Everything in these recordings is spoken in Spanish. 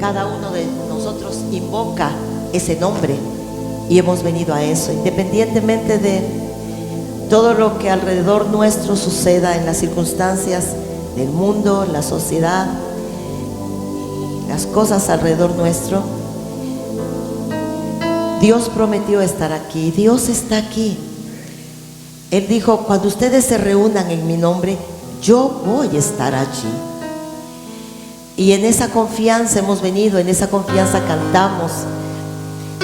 cada uno de nosotros invoca ese nombre y hemos venido a eso, independientemente de todo lo que alrededor nuestro suceda en las circunstancias del mundo, la sociedad, las cosas alrededor nuestro. Dios prometió estar aquí, Dios está aquí. Él dijo: cuando ustedes se reúnan en mi nombre, yo voy a estar allí. Y en esa confianza hemos venido, en esa confianza cantamos.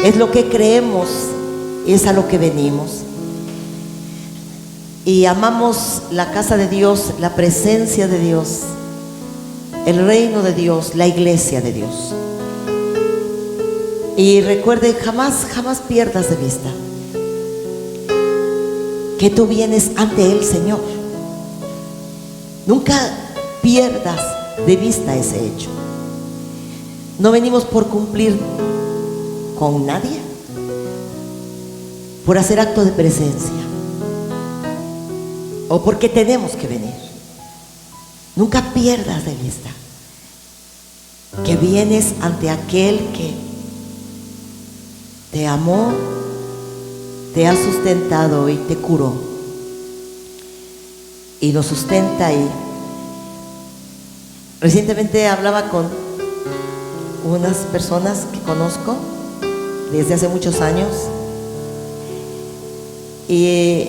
Es lo que creemos, es a lo que venimos. Y amamos la casa de Dios, la presencia de Dios, el reino de Dios, la iglesia de Dios. Y recuerde, jamás pierdas de vista que tú vienes ante el Señor. Nunca pierdas de vista ese hecho. No venimos por cumplir con nadie, por hacer acto de presencia o porque tenemos que venir. Nunca pierdas de vista que vienes ante aquel que te amó, te ha sustentado y te curó y nos sustenta. Y recientemente hablaba con unas personas que conozco desde hace muchos años y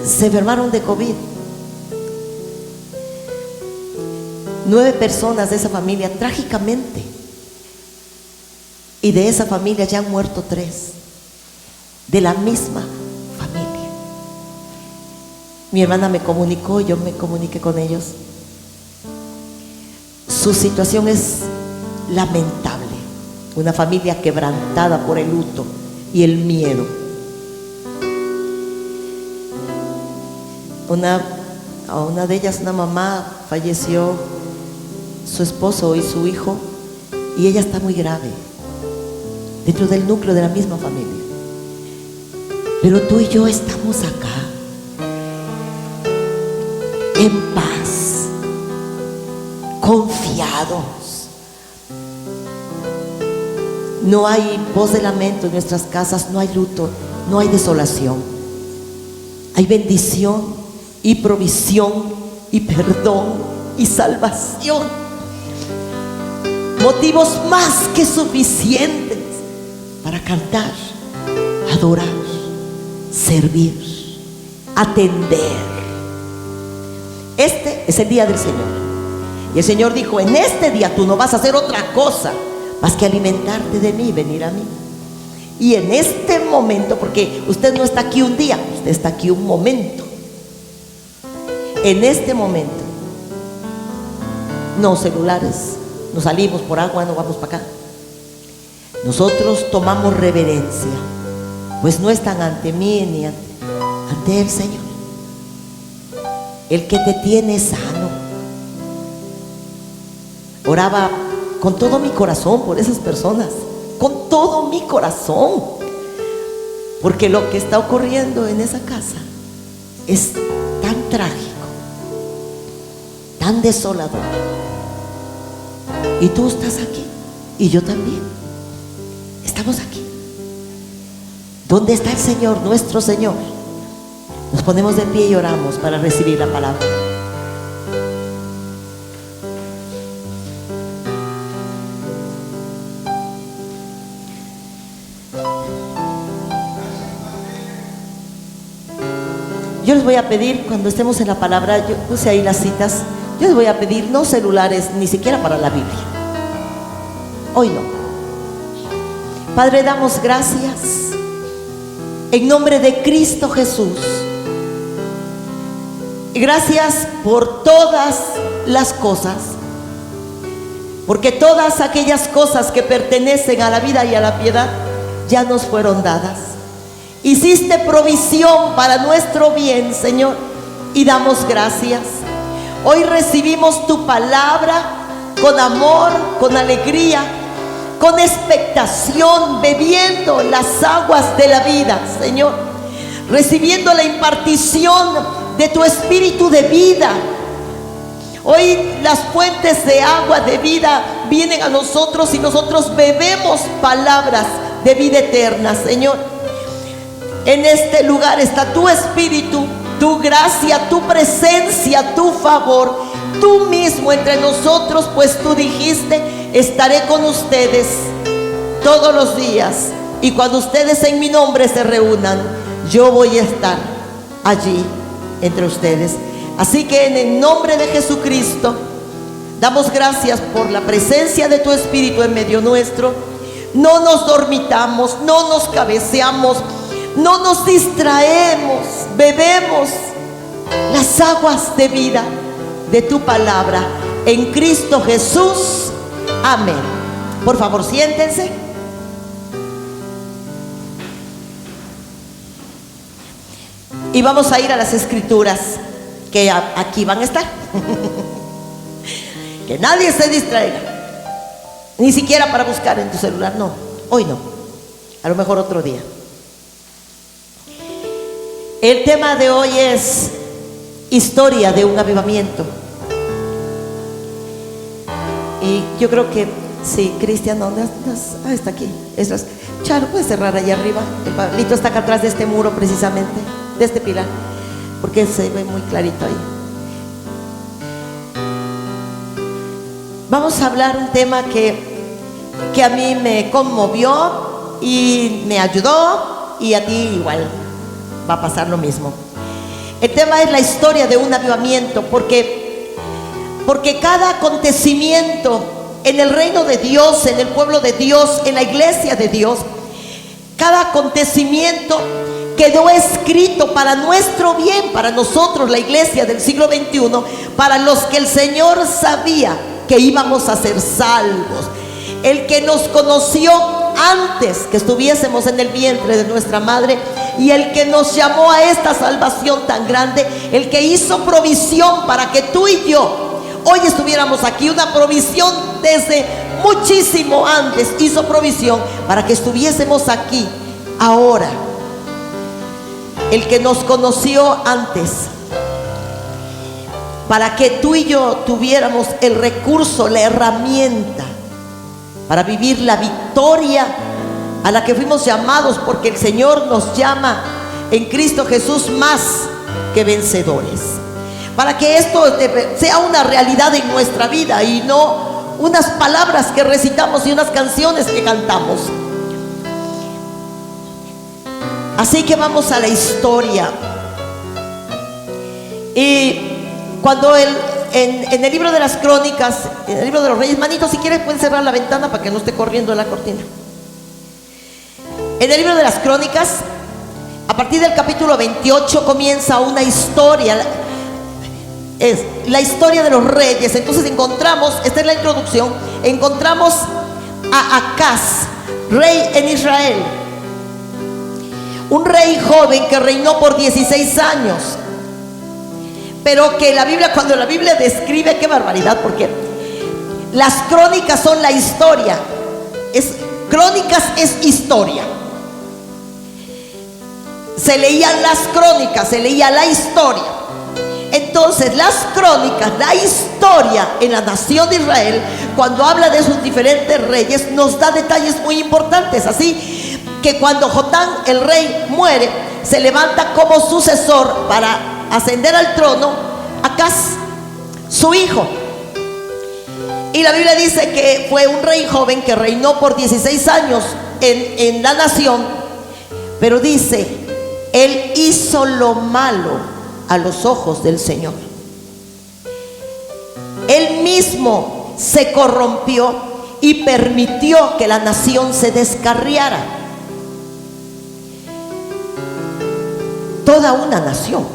se enfermaron de COVID. 9 personas de esa familia, trágicamente, y de esa familia ya han muerto 3 de la misma familia. Mi hermana me comunicó, yo me comuniqué con ellos. Su situación es lamentable, una familia quebrantada por el luto y el miedo. A una de ellas, una mamá, falleció su esposo y su hijo, y ella está muy grave dentro del núcleo de la misma familia. Pero tú y yo estamos acá en paz, confiados. No hay voz de lamento en nuestras casas, no hay luto, no hay desolación. Hay bendición y provisión y perdón y salvación. Motivos más que suficientes para cantar, adorar, servir, atender. Este es el día del Señor. Y el Señor dijo: en este día tú no vas a hacer otra cosa más que alimentarte de mí, venir a mí. Y en este momento, porque usted no está aquí un día, usted está aquí un momento. En este momento, no celulares, no salimos por agua, no vamos para acá. Nosotros tomamos reverencia, pues no están ante mí ni ante el Señor, el que te tiene sano. Oraba con todo mi corazón por esas personas, con todo mi corazón, porque lo que está ocurriendo en esa casa es tan trágico, tan desolador. Y tú estás aquí y yo también estamos aquí. ¿Dónde está el Señor, nuestro Señor? Nos ponemos de pie y oramos para recibir la palabra. Yo les voy a pedir, cuando estemos en la palabra, yo puse ahí las citas, yo les voy a pedir no celulares, ni siquiera para la Biblia. Hoy no. Padre, damos gracias en nombre de Cristo Jesús. Gracias por todas las cosas, porque todas aquellas cosas que pertenecen a la vida y a la piedad ya nos fueron dadas. Hiciste provisión para nuestro bien, Señor, y damos gracias. Hoy recibimos tu palabra con amor, con alegría, con expectación, bebiendo las aguas de la vida, Señor, recibiendo la impartición de tu espíritu de vida. Hoy las fuentes de agua de vida vienen a nosotros y nosotros bebemos palabras de vida eterna, Señor. En este lugar está tu Espíritu, tu gracia, tu presencia, tu favor, tú mismo entre nosotros, pues tú dijiste: estaré con ustedes todos los días, y cuando ustedes en mi nombre se reúnan, yo voy a estar allí entre ustedes. Así que en el nombre de Jesucristo damos gracias por la presencia de tu Espíritu en medio nuestro. No nos dormitamos, no nos cabeceamos, no nos distraemos, bebemos las aguas de vida de tu palabra en Cristo Jesús. Amén. Por favor, siéntense. Y vamos a ir a las escrituras que aquí van a estar. Que nadie se distraiga, ni siquiera para buscar en tu celular. No, hoy no, a lo mejor otro día. El tema de hoy es historia de un avivamiento. Y yo creo que sí, Cristian, ¿dónde estás? Ah, está aquí. Charo, puedes cerrar allá arriba. El Pablito está acá atrás de este muro, precisamente, de este pilar, porque se ve muy clarito ahí. Vamos a hablar un tema que a mí me conmovió y me ayudó, y a ti igual va a pasar lo mismo. El tema es la historia de un avivamiento, porque cada acontecimiento en el reino de Dios, en el pueblo de Dios, en la iglesia de Dios, cada acontecimiento quedó escrito para nuestro bien, para nosotros, la iglesia del siglo XXI, para los que el Señor sabía que íbamos a ser salvos. El que nos conoció antes que estuviésemos en el vientre de nuestra madre, y el que nos llamó a esta salvación tan grande, el que hizo provisión para que tú y yo hoy estuviéramos aquí, una provisión desde muchísimo antes, hizo provisión para que estuviésemos aquí ahora. El que nos conoció antes, para que tú y yo tuviéramos el recurso, la herramienta para vivir la victoria a la que fuimos llamados, porque el Señor nos llama en Cristo Jesús más que vencedores. Para que esto sea una realidad en nuestra vida y no unas palabras que recitamos y unas canciones que cantamos. Así que vamos a la historia. Y cuando en el libro de las crónicas, en el libro de los reyes, manitos, si quieres pueden cerrar la ventana para que no esté corriendo la cortina. En el libro de las crónicas, a partir del capítulo 28 comienza una historia. Es la historia de los reyes. Entonces encontramos, esta es la introducción, encontramos a Acaz, rey en Israel, un rey joven que reinó por 16 años, pero que la Biblia, cuando la Biblia describe, qué barbaridad, porque las crónicas son la historia, crónicas es historia. Se leían las crónicas, se leía la historia. Entonces las crónicas, la historia en la nación de Israel, cuando habla de sus diferentes reyes, nos da detalles muy importantes. Así que cuando Jotán, el rey, muere, se levanta como sucesor para ascender al trono Acaz, su hijo. Y la Biblia dice que fue un rey joven que reinó por 16 años en la nación, pero dice, él hizo lo malo a los ojos del Señor. Él mismo se corrompió y permitió que la nación se descarriara. Toda una nación.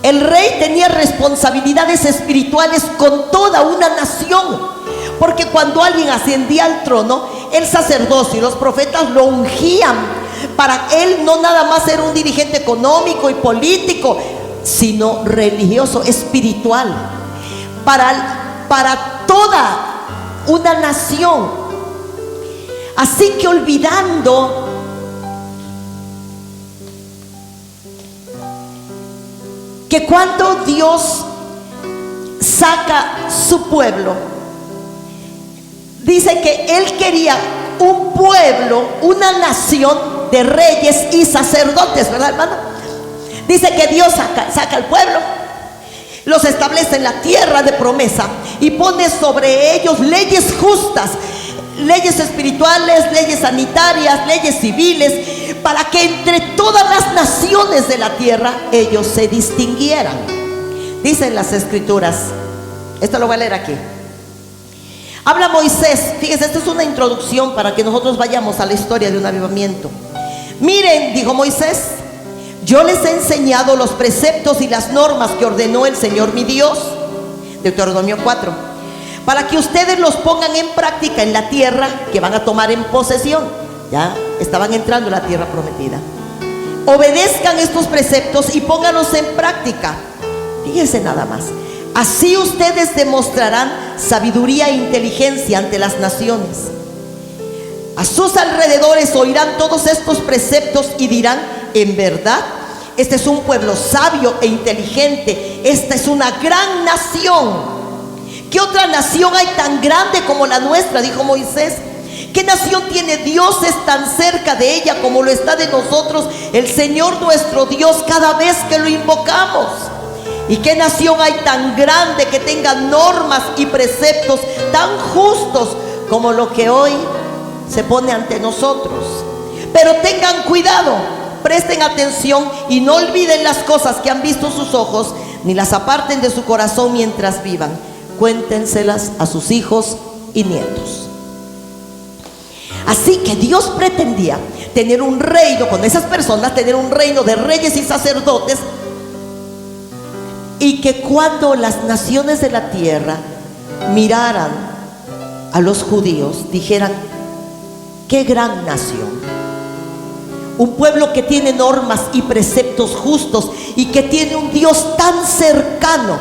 El rey tenía responsabilidades espirituales con toda una nación, porque cuando alguien ascendía al trono, el sacerdocio y los profetas lo ungían. Para él no nada más era un dirigente económico y político, sino religioso, espiritual, para toda una nación. Así que que cuando Dios saca su pueblo, dice que Él quería un pueblo, una nación de reyes y sacerdotes, ¿verdad, hermano? Dice que Dios saca al pueblo, los establece en la tierra de promesa y pone sobre ellos leyes justas, leyes espirituales, leyes sanitarias, leyes civiles, para que entre todas las naciones de la tierra ellos se distinguieran. Dicen las escrituras, esto lo voy a leer aquí. Habla Moisés, fíjense, esta es una introducción para que nosotros vayamos a la historia de un avivamiento. Miren, dijo Moisés, yo les he enseñado los preceptos y las normas que ordenó el Señor mi Dios, Deuteronomio 4, para que ustedes los pongan en práctica en la tierra que van a tomar en posesión. Ya estaban entrando en la tierra prometida. Obedezcan estos preceptos y pónganlos en práctica. Fíjense nada más. Así ustedes demostrarán sabiduría e inteligencia ante las naciones. A sus alrededores oirán todos estos preceptos y dirán, en verdad, este es un pueblo sabio e inteligente. Esta es una gran nación. ¿Qué otra nación hay tan grande como la nuestra?, dijo Moisés. ¿Qué nación tiene dioses tan cerca de ella como lo está de nosotros el Señor nuestro Dios cada vez que lo invocamos? ¿Y qué nación hay tan grande que tenga normas y preceptos tan justos como lo que hoy se pone ante nosotros? Pero tengan cuidado, presten atención y no olviden las cosas que han visto sus ojos, ni las aparten de su corazón mientras vivan. Cuéntenselas a sus hijos y nietos. Así que Dios pretendía tener un reino con esas personas, tener un reino de reyes y sacerdotes, y que cuando las naciones de la tierra miraran a los judíos, dijeran, qué gran nación, un pueblo que tiene normas y preceptos justos y que tiene un Dios tan cercano.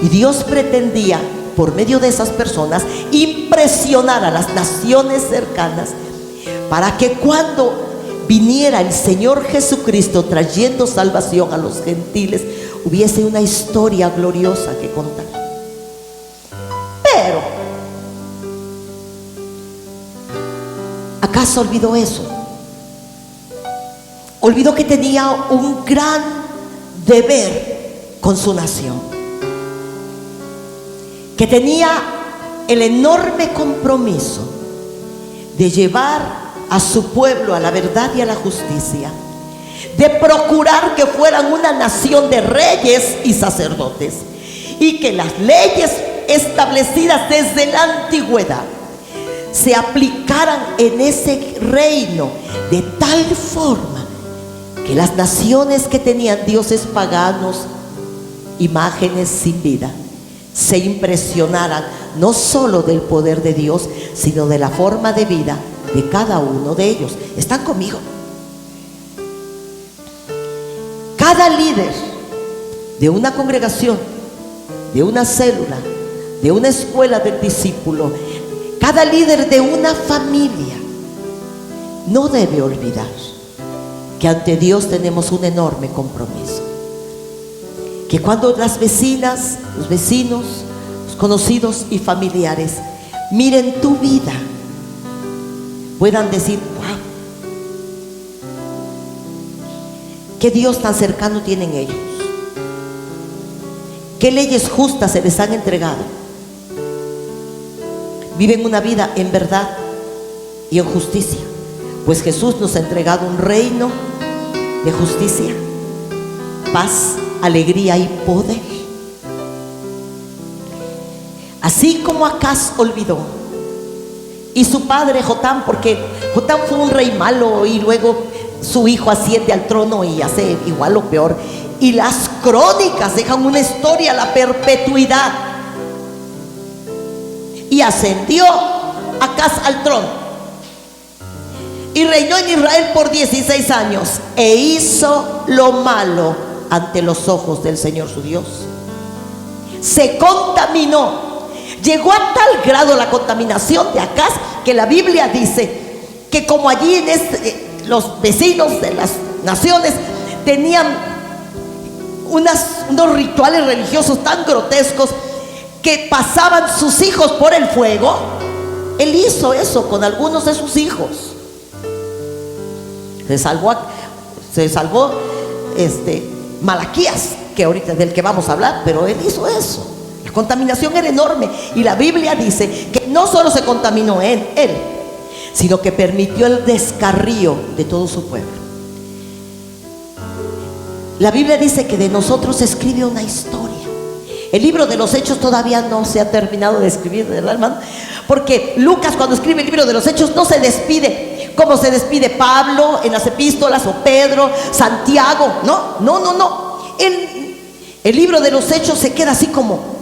Y Dios pretendía, por medio de esas personas, impresionar a las naciones cercanas, para que cuando viniera el Señor Jesucristo trayendo salvación a los gentiles, hubiese una historia gloriosa que contar. Pero ¿acaso olvidó eso? Olvidó que tenía un gran deber con su nación, que tenía el enorme compromiso de llevar a su pueblo a la verdad y a la justicia, de procurar que fueran una nación de reyes y sacerdotes, y que las leyes establecidas desde la antigüedad se aplicaran en ese reino de tal forma que las naciones que tenían dioses paganos, imágenes sin vida, se impresionaran no solo del poder de Dios, sino de la forma de vida de cada uno de ellos. ¿Están conmigo? Cada líder de una congregación, de una célula, de una escuela del discípulo, cada líder de una familia, no debe olvidar que ante Dios tenemos un enorme compromiso. Que cuando las vecinas, los vecinos, los conocidos y familiares miren tu vida, puedan decir, wow, qué Dios tan cercano tienen ellos, qué leyes justas se les han entregado, viven una vida en verdad y en justicia, pues Jesús nos ha entregado un reino de justicia, paz, alegría y poder. Así como Acaz olvidó, y su padre Jotam, porque Jotam fue un rey malo y luego su hijo asciende al trono y hace igual o peor, y las crónicas dejan una historia a la perpetuidad. Y ascendió Acaz al trono y reinó en Israel por 16 años e hizo lo malo ante los ojos del Señor su Dios. Se contaminó. Llegó a tal grado la contaminación de Acaz que la Biblia dice que como allí en los vecinos de las naciones tenían unos rituales religiosos tan grotescos que pasaban sus hijos por el fuego. Él hizo eso con algunos de sus hijos. Se salvó Malaquías, que ahorita es del que vamos a hablar, pero él hizo eso. La contaminación era enorme y la Biblia dice que no solo se contaminó él, sino que permitió el descarrío de todo su pueblo. La Biblia dice que de nosotros se escribe una historia. El libro de los Hechos todavía no se ha terminado de escribir, ¿verdad, hermano? Porque Lucas, cuando escribe el libro de los Hechos, no se despide como se despide Pablo en las epístolas, o Pedro, Santiago. No. El libro de los Hechos se queda así como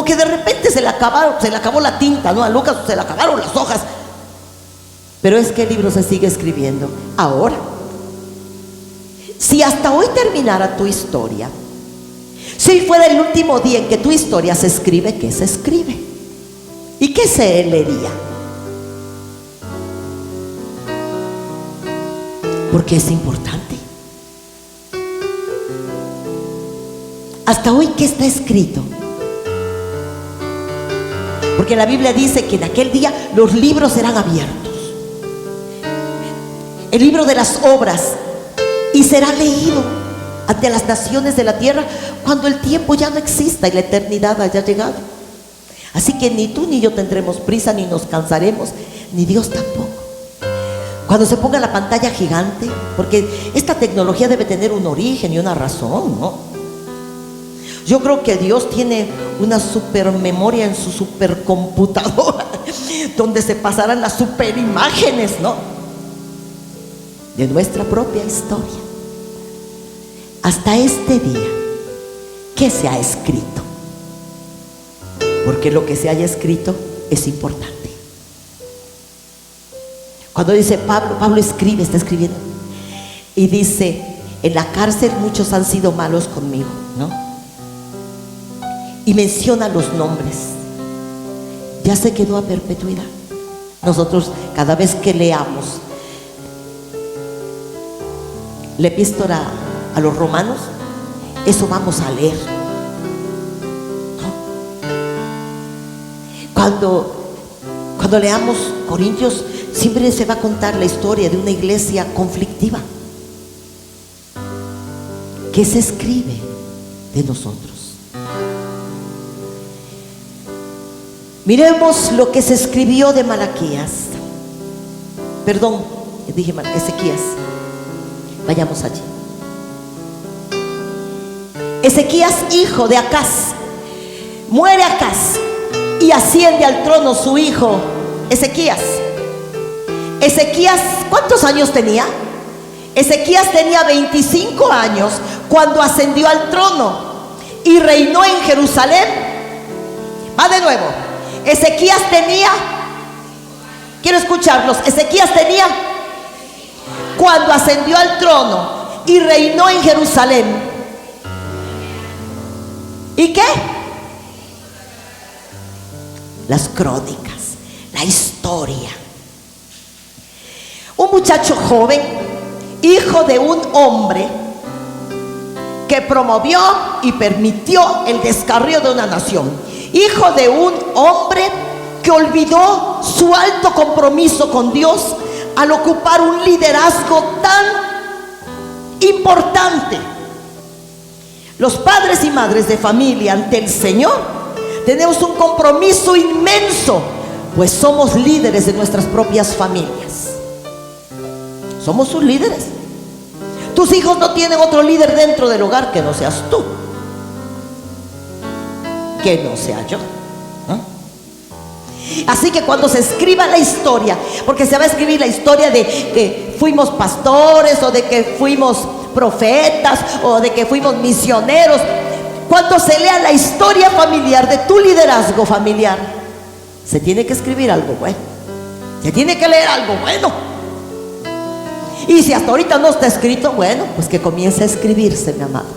que de repente se le acabó la tinta, ¿no? A Lucas se le acabaron las hojas. Pero es que el libro se sigue escribiendo ahora. Si hasta hoy terminara tu historia, si fuera el último día en que tu historia se escribe, ¿qué se escribe? ¿Y qué se leería? Porque es importante. Hasta hoy, ¿qué está escrito? Porque la Biblia dice que en aquel día los libros serán abiertos, el libro de las obras, y será leído ante las naciones de la tierra cuando el tiempo ya no exista y la eternidad haya llegado. Así que ni tú ni yo tendremos prisa, ni nos cansaremos, ni Dios tampoco. Cuando se ponga la pantalla gigante, porque esta tecnología debe tener un origen y una razón, ¿no? Yo creo que Dios tiene una supermemoria en su supercomputadora donde se pasarán las superimágenes, ¿no?, de nuestra propia historia. Hasta este día, ¿qué se ha escrito? Porque lo que se haya escrito es importante. Cuando dice Pablo escribe, está escribiendo, y dice: en la cárcel muchos han sido malos conmigo, ¿no? Y menciona los nombres. Ya se quedó a perpetuidad. Nosotros, cada vez que leamos la epístola a los romanos, eso vamos a leer, ¿no? Cuando leamos Corintios, siempre se va a contar la historia de una iglesia conflictiva. ¿Qué se escribe de nosotros? Miremos lo que se escribió de Malaquías. Perdón, dije Ezequías. Vayamos allí. Ezequías, hijo de Acaz. Muere Acaz y asciende al trono su hijo Ezequías. Ezequías, ¿cuántos años tenía? Ezequías tenía 25 años cuando ascendió al trono y reinó en Jerusalén. Va de nuevo. Ezequías tenía, quiero escucharlos, Ezequías tenía cuando ascendió al trono y reinó en Jerusalén. ¿Y qué? Las crónicas, la historia. Un muchacho joven, hijo de un hombre que promovió y permitió el descarrío de una nación. Hijo de un hombre que olvidó su alto compromiso con Dios al ocupar un liderazgo tan importante. Los padres y madres de familia ante el Señor tenemos un compromiso inmenso, pues somos líderes de nuestras propias familias. Somos sus líderes. Tus hijos no tienen otro líder dentro del hogar que no seas tú, que no sea yo, ¿no? Así que cuando se escriba la historia, porque se va a escribir la historia de que fuimos pastores, o de que fuimos profetas, o de que fuimos misioneros, cuando se lea la historia familiar de tu liderazgo familiar, se tiene que escribir algo bueno, se tiene que leer algo bueno. Y si hasta ahorita no está escrito, bueno, pues que comience a escribirse, mi amado.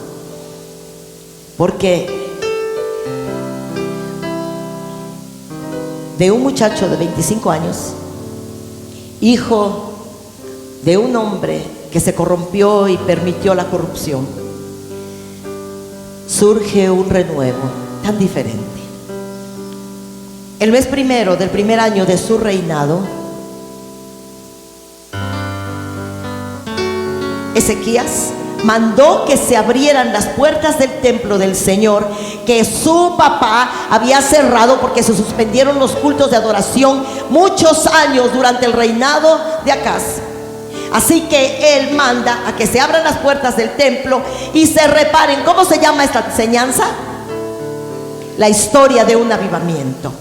Porque de un muchacho de 25 años, hijo de un hombre que se corrompió y permitió la corrupción, surge un renuevo tan diferente. El mes primero del primer año de su reinado, Ezequías mandó que se abrieran las puertas del templo del Señor, que su papá había cerrado porque se suspendieron los cultos de adoración muchos años durante el reinado de Acaz. Así que él manda a que se abran las puertas del templo y se reparen. ¿Cómo se llama esta enseñanza? La historia de un avivamiento.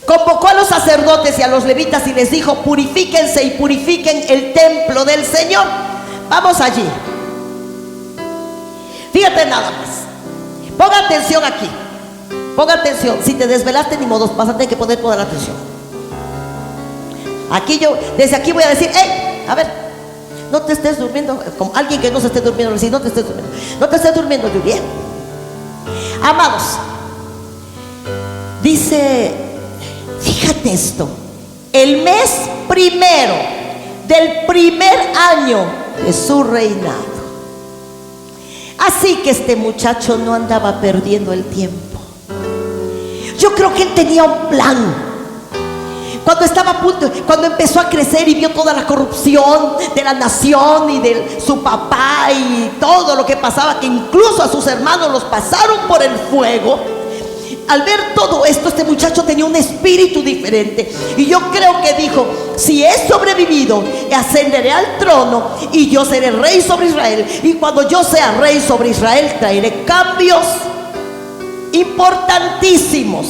Convocó a los sacerdotes y a los levitas y les dijo: purifíquense y purifiquen el templo del Señor. Vamos allí. Fíjate nada más. Ponga atención aquí. Ponga atención. Si te desvelaste, ni modo, vas a tener que poner toda la atención. Aquí desde aquí voy a decir: hey, a ver, no te estés durmiendo. Como alguien que no se esté durmiendo, decir: no te estés durmiendo. No te estés durmiendo, Julián. Amados, dice, fíjate esto: el mes primero del primer año de su reinado. Así que este muchacho no andaba perdiendo el tiempo. Yo creo que él tenía un plan. Cuando estaba a punto, cuando empezó a crecer y vio toda la corrupción de la nación y de su papá y todo lo que pasaba, que incluso a sus hermanos los pasaron por el fuego. Al ver todo esto, este muchacho tenía un espíritu diferente. Y yo creo que dijo: si he sobrevivido, ascenderé al trono y yo seré rey sobre Israel. Y cuando yo sea rey sobre Israel, traeré cambios importantísimos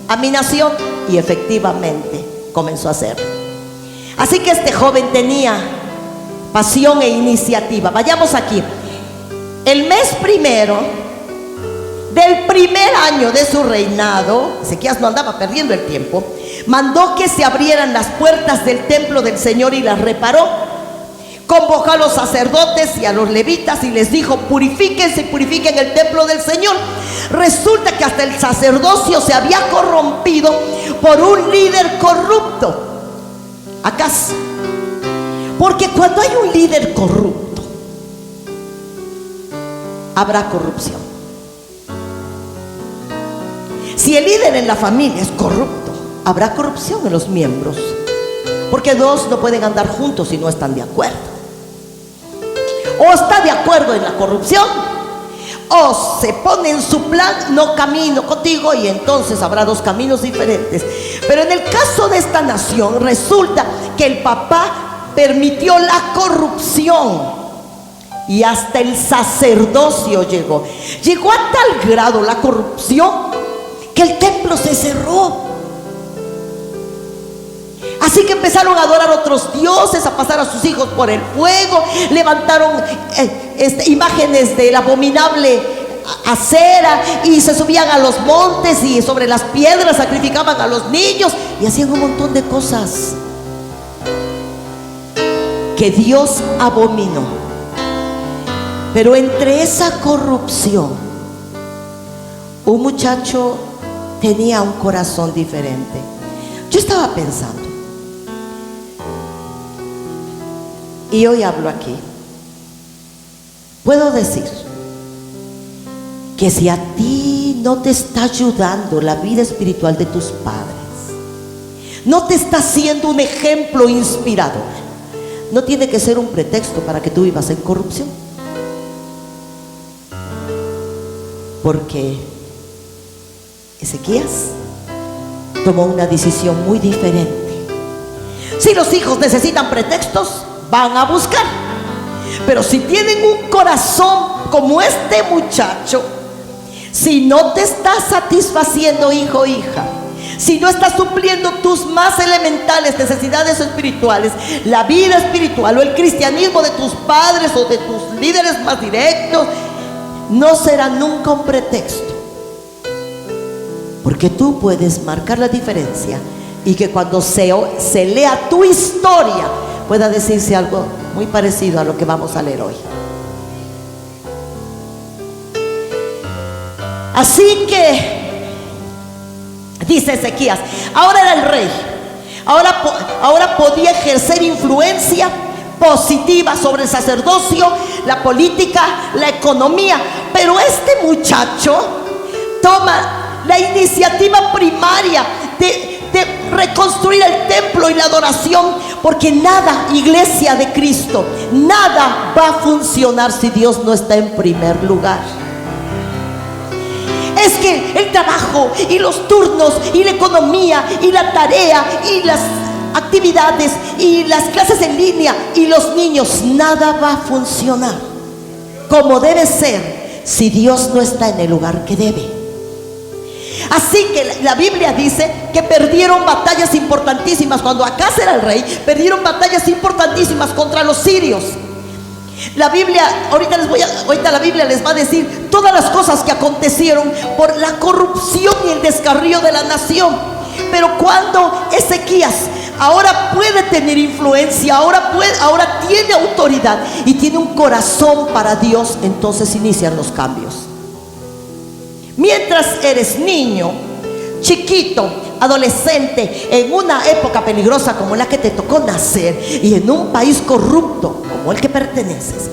a mi nación. Y efectivamente comenzó a hacerlo. Así que este joven tenía pasión e iniciativa. Vayamos aquí. El mes primero del primer año de su reinado, Ezequías no andaba perdiendo el tiempo, mandó que se abrieran las puertas del templo del Señor y las reparó. Convocó a los sacerdotes y a los levitas y les dijo: purifíquense y purifiquen el templo del Señor. Resulta que hasta el sacerdocio se había corrompido por un líder corrupto, Acaz. Porque cuando hay un líder corrupto, habrá corrupción. Si el líder en la familia es corrupto, habrá corrupción en los miembros. Porque dos no pueden andar juntos si no están de acuerdo. O está de acuerdo en la corrupción, o se pone en su plan: no camino contigo, y entonces habrá dos caminos diferentes. Pero en el caso de esta nación, resulta que el papá permitió la corrupción. Y hasta el sacerdocio llegó a tal grado la corrupción que el templo se cerró. Así que empezaron a adorar a otros dioses, a pasar a sus hijos por el fuego. Levantaron imágenes del abominable Acera y se subían a los montes y sobre las piedras sacrificaban a los niños y hacían un montón de cosas que Dios abominó. Pero entre esa corrupción, un muchacho tenía un corazón diferente. Yo estaba pensando, y hoy hablo aquí, puedo decir que si a ti no te está ayudando la vida espiritual de tus padres, no te está siendo un ejemplo inspirador, no tiene que ser un pretexto para que tú vivas en corrupción. Porque Ezequías tomó una decisión muy diferente. Si los hijos necesitan pretextos, van a buscar. Pero si tienen un corazón como este muchacho, si no te está satisfaciendo, hijo o hija, si no estás supliendo tus más elementales necesidades espirituales, la vida espiritual o el cristianismo de tus padres o de tus líderes más directos, no será nunca un pretexto. Porque tú puedes marcar la diferencia y que cuando se lea tu historia pueda decirse algo muy parecido a lo que vamos a leer hoy. Así que dice Ezequías, ahora era el rey, ahora podía ejercer influencia positiva sobre el sacerdocio, la política, la economía. Pero este muchacho toma la iniciativa primaria de reconstruir el templo y la adoración, porque nada, iglesia de Cristo, nada va a funcionar si Dios no está en primer lugar. Es que el trabajo y los turnos y la economía y la tarea y las actividades y las clases en línea y los niños, nada va a funcionar como debe ser si Dios no está en el lugar que debe. Así que la Biblia dice que perdieron batallas importantísimas. Cuando Acaz era el rey, perdieron batallas importantísimas contra los sirios. La Biblia, ahorita la Biblia les va a decir todas las cosas que acontecieron por la corrupción y el descarrío de la nación. Pero cuando Ezequías ahora puede tener influencia, ahora tiene autoridad y tiene un corazón para Dios, entonces inician los cambios. Mientras eres niño, chiquito, adolescente, en una época peligrosa como la que te tocó nacer y en un país corrupto como el que perteneces,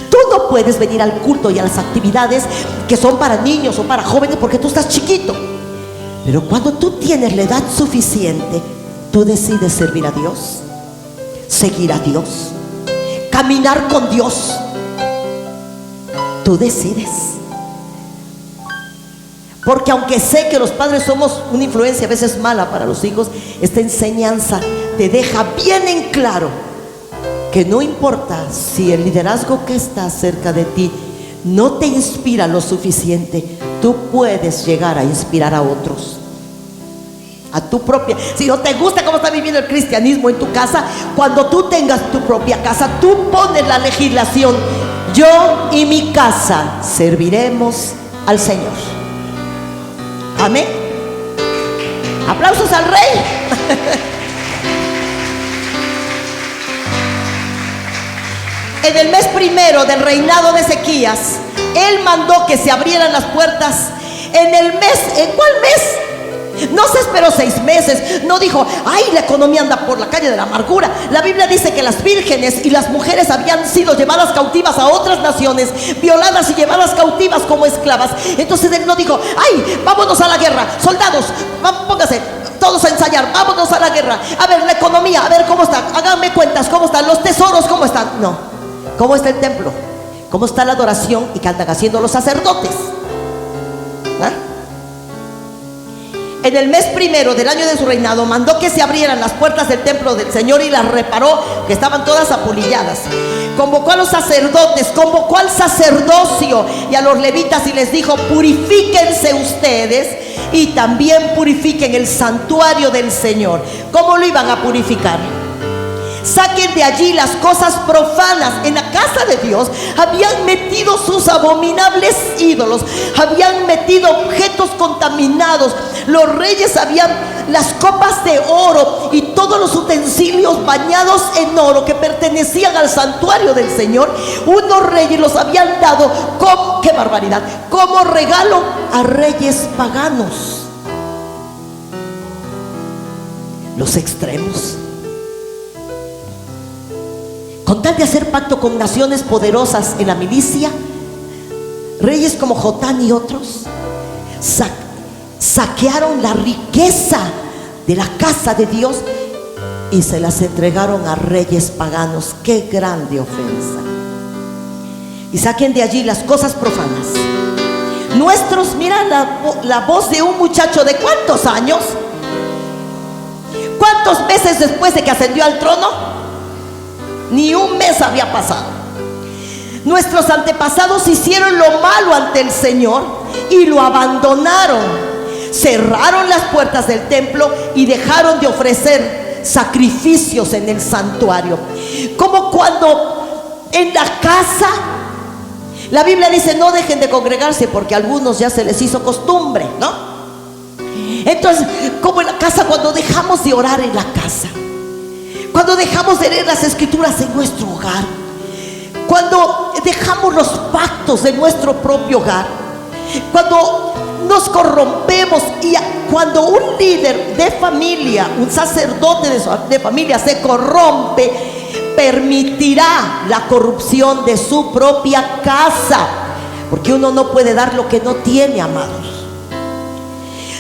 tú no puedes venir al culto y a las actividades que son para niños o para jóvenes porque tú estás chiquito. Pero cuando tú tienes la edad suficiente, tú decides servir a Dios, seguir a Dios, caminar con Dios. Tú decides. Porque aunque sé que los padres somos una influencia a veces mala para los hijos, esta enseñanza te deja bien en claro que no importa si el liderazgo que está cerca de ti no te inspira lo suficiente, tú puedes llegar a inspirar a otros, a tu propia. Si no te gusta cómo está viviendo el cristianismo en tu casa, cuando tú tengas tu propia casa, tú pones la legislación: yo y mi casa serviremos al Señor. Amén. Aplausos al rey. En el mes primero del reinado de Ezequías, él mandó que se abrieran las puertas. ¿En cuál mes? No se esperó 6 meses. No dijo: ay, la economía anda por la calle de la amargura. La Biblia dice que las vírgenes y las mujeres habían sido llevadas cautivas a otras naciones, violadas y llevadas cautivas como esclavas. Entonces él no dijo: ay, vámonos a la guerra, soldados, pónganse todos a ensayar, vámonos a la guerra. A ver, la economía, a ver cómo está, háganme cuentas, cómo están los tesoros, cómo están. No, cómo está el templo, cómo está la adoración y qué andan haciendo los sacerdotes. ¿Ah? En el mes primero del año de su reinado, mandó que se abrieran las puertas del templo del Señor y las reparó, que estaban todas apulilladas. Convocó a los sacerdotes, convocó al sacerdocio y a los levitas y les dijo: purifíquense ustedes y también purifiquen el santuario del Señor. ¿Cómo lo iban a purificar? Saquen de allí las cosas profanas. En la casa de Dios habían metido sus abominables ídolos, habían metido objetos contaminados. Los reyes habían las copas de oro y todos los utensilios bañados en oro que pertenecían al santuario del Señor. Unos reyes los habían dado como, ¡qué barbaridad!, como regalo a reyes paganos. Los extremos. Con tal de hacer pacto con naciones poderosas en la milicia, reyes como Jotán y otros saquearon la riqueza de la casa de Dios y se las entregaron a reyes paganos. ¡Qué grande ofensa! Y saquen de allí las cosas profanas. Mira la voz de un muchacho de ¿cuántos años? ¿Cuántos meses después de que ascendió al trono? Ni un mes había pasado. Nuestros antepasados hicieron lo malo ante el Señor y lo abandonaron. Cerraron las puertas del templo y dejaron de ofrecer sacrificios en el santuario. Como cuando en la casa, la Biblia dice: no dejen de congregarse, porque a algunos ya se les hizo costumbre, ¿no? Entonces, como en la casa, cuando dejamos de orar en la casa, cuando dejamos de leer las escrituras en nuestro hogar, cuando dejamos los pactos de nuestro propio hogar, cuando nos corrompemos y cuando un líder de familia, un sacerdote de familia se corrompe, permitirá la corrupción de su propia casa, porque uno no puede dar lo que no tiene, amados.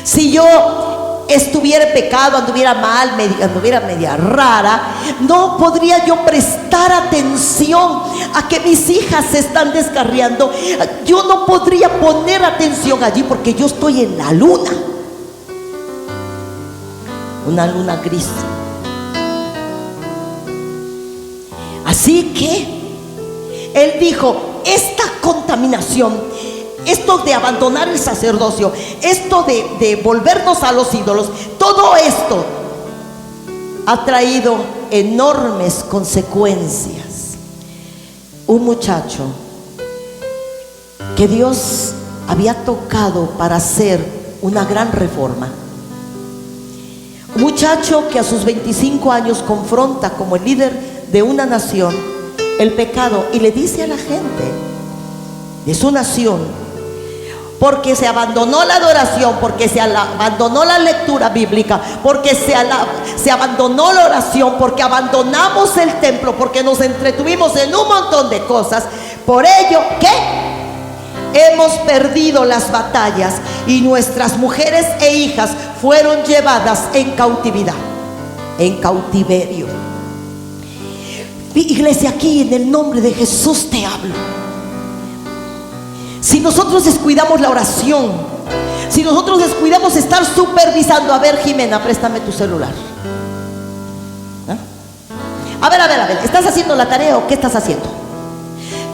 Si yo estuviera en pecado, anduviera mal, anduviera media rara, no podría yo prestar atención a que mis hijas se están descarriando. Yo no podría poner atención allí porque yo estoy en la luna, una luna gris. Así que Él dijo, esta contaminación, esto de abandonar el sacerdocio, esto de volvernos a los ídolos, todo esto ha traído enormes consecuencias. Un muchacho que Dios había tocado para hacer una gran reforma, un muchacho que a sus 25 años confronta como el líder de una nación el pecado y le dice a la gente de su nación, porque se abandonó la adoración, porque se abandonó la lectura bíblica, porque se abandonó la oración, porque abandonamos el templo, porque nos entretuvimos en un montón de cosas, por ello que hemos perdido las batallas y nuestras mujeres e hijas fueron llevadas en cautividad, en cautiverio. Iglesia, aquí en el nombre de Jesús te hablo. Si nosotros descuidamos la oración, si nosotros descuidamos estar supervisando, a ver, Jimena, préstame tu celular. A ver, ¿estás haciendo la tarea o qué estás haciendo?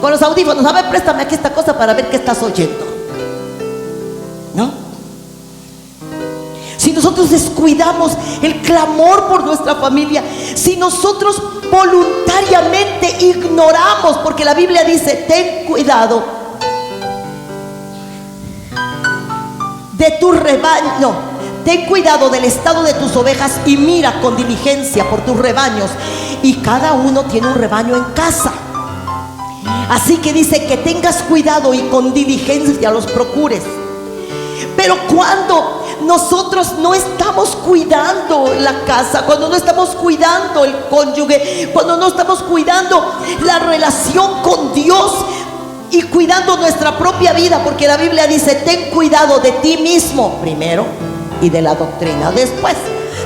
Con los audífonos, a ver, préstame aquí esta cosa para ver qué estás oyendo, ¿no? Si nosotros descuidamos el clamor por nuestra familia, si nosotros voluntariamente ignoramos, porque la Biblia dice, ten cuidado de tu rebaño, no, ten cuidado del estado de tus ovejas y mira con diligencia por tus rebaños, y cada uno tiene un rebaño en casa. Así que dice que tengas cuidado y con diligencia los procures. Pero cuando nosotros no estamos cuidando la casa, cuando no estamos cuidando el cónyuge, cuando no estamos cuidando la relación con Dios y cuidando nuestra propia vida, porque la Biblia dice, ten cuidado de ti mismo primero y de la doctrina después.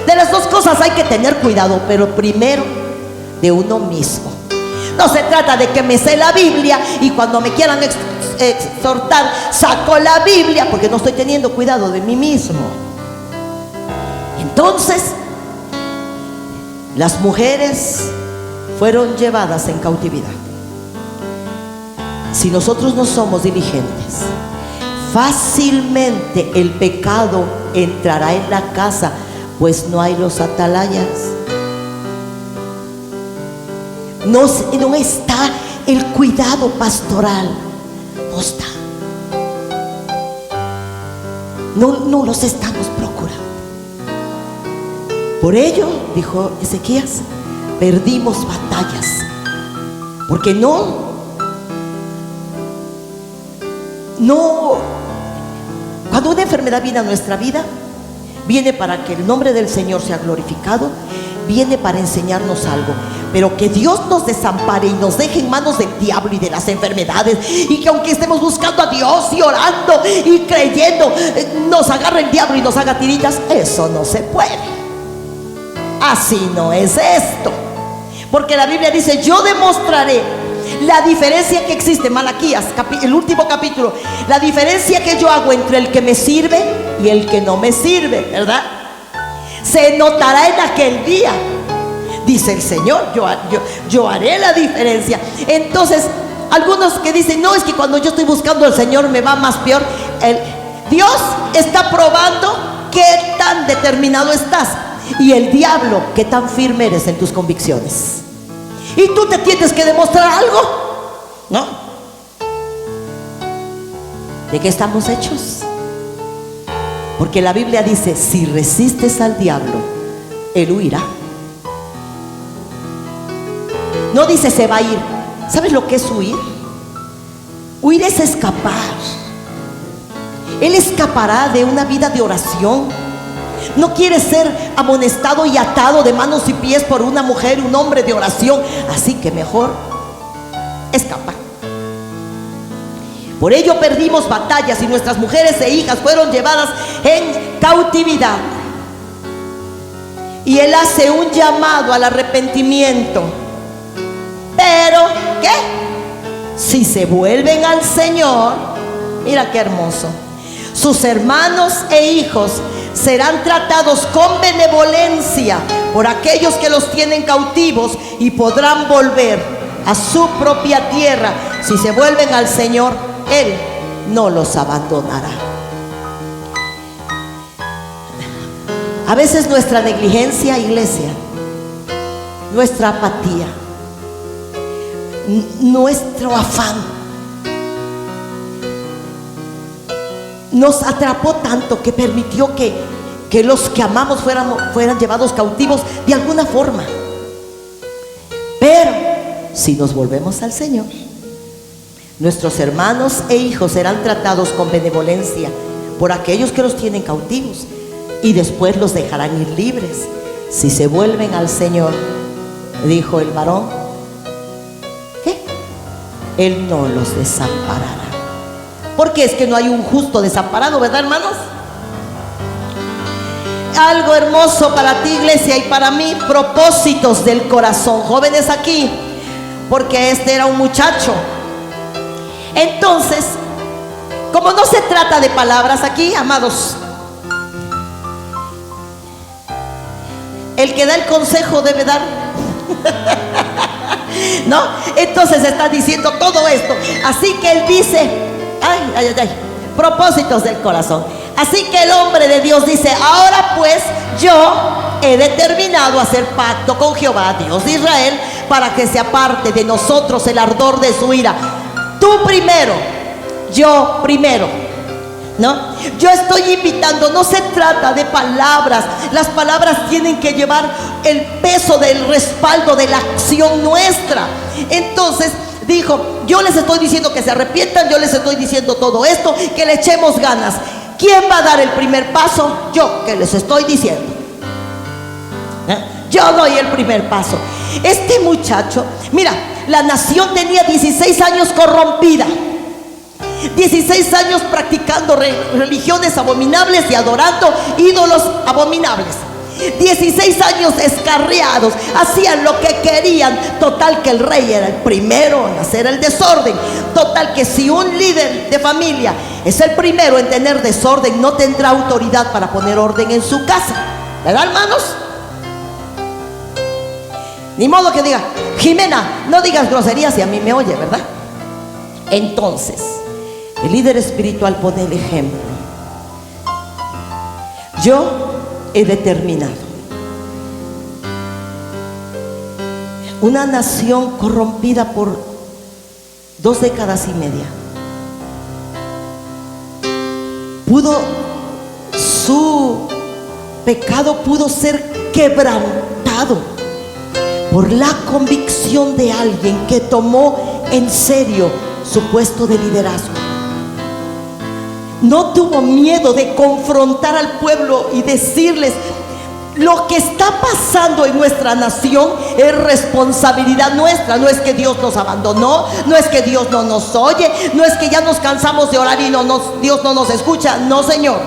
De las dos cosas hay que tener cuidado, pero primero de uno mismo. No se trata de que me sé la Biblia y cuando me quieran exhortar saco la Biblia, porque no estoy teniendo cuidado de mí mismo. Entonces las mujeres fueron llevadas en cautividad. Si nosotros no somos diligentes, fácilmente el pecado entrará en la casa, pues no hay los atalayas. No está el cuidado pastoral, no está. No los estamos procurando. Por ello, dijo Ezequías, perdimos batallas, porque cuando una enfermedad viene a nuestra vida, viene para que el nombre del Señor sea glorificado, viene para enseñarnos algo. Pero que Dios nos desampare y nos deje en manos del diablo y de las enfermedades, y que aunque estemos buscando a Dios y orando y creyendo, nos agarre el diablo y nos haga tiritas, eso no se puede. Así no es esto, porque la Biblia dice, yo demostraré la diferencia que existe, Malaquías, el último capítulo, la diferencia que yo hago entre el que me sirve y el que no me sirve, ¿verdad? Se notará en aquel día, dice el Señor, yo haré la diferencia. Entonces, algunos que dicen, no, es que cuando yo estoy buscando al Señor me va más peor. Dios está probando qué tan determinado estás, y el diablo qué tan firme eres en tus convicciones. Y tú te tienes que demostrar algo, ¿no? ¿De qué estamos hechos? Porque la Biblia dice, si resistes al diablo, él huirá. No dice se va a ir. ¿Sabes lo que es huir? Huir es escapar. Él escapará de una vida de oración, no quieres ser amonestado y atado de manos y pies por una mujer, un hombre de oración. Así que mejor escapa. Por ello perdimos batallas y nuestras mujeres e hijas fueron llevadas en cautividad. Y él hace un llamado al arrepentimiento. Pero, ¿qué? Si se vuelven al Señor, mira qué hermoso, sus hermanos e hijos serán tratados con benevolencia por aquellos que los tienen cautivos y podrán volver a su propia tierra. Si se vuelven al Señor, Él no los abandonará. A veces nuestra negligencia, iglesia, nuestra apatía, nuestro afán nos atrapó tanto que permitió que los que amamos fueran llevados cautivos de alguna forma. Pero si nos volvemos al Señor, nuestros hermanos e hijos serán tratados con benevolencia por aquellos que los tienen cautivos y después los dejarán ir libres. Si se vuelven al Señor, dijo el varón, ¿qué? Él no los desamparará. Porque es que no hay un justo desamparado, ¿verdad, hermanos? Algo hermoso para ti, iglesia, y para mí, propósitos del corazón. Jóvenes aquí, porque este era un muchacho. Entonces, como no se trata de palabras aquí, amados, el que da el consejo debe dar. ¿No? Entonces está diciendo todo esto. Así que él dice, propósitos del corazón. Así que el hombre de Dios dice, ahora pues yo he determinado hacer pacto con Jehová, Dios de Israel, para que se aparte de nosotros el ardor de su ira. Tú primero, yo primero, ¿no? Yo estoy invitando, no se trata de palabras. Las palabras tienen que llevar el peso del respaldo de la acción nuestra. Entonces dijo, yo les estoy diciendo que se arrepientan, yo les estoy diciendo todo esto, que le echemos ganas. ¿Quién va a dar el primer paso? Yo, que les estoy diciendo. Yo doy el primer paso. Este muchacho, mira, la nación tenía 16 años corrompida, 16 años practicando religiones abominables y adorando ídolos abominables, 16 años escarriados, hacían lo que querían. Total que el rey era el primero en hacer el desorden. Total que si un líder de familia es el primero en tener desorden, no tendrá autoridad para poner orden en su casa, ¿verdad, hermanos? Ni modo que diga, Jimena, no digas groserías si a mí me oye, ¿verdad? Entonces el líder espiritual pone el ejemplo. Yo he determinado una nación corrompida por 2 décadas y media. Su pecado pudo ser quebrantado por la convicción de alguien que tomó en serio su puesto de liderazgo. No tuvo miedo de confrontar al pueblo y decirles: lo que está pasando en nuestra nación es responsabilidad nuestra. No es que Dios nos abandonó, no es que Dios no nos oye, no es que ya nos cansamos de orar y Dios no nos escucha. No, Señor,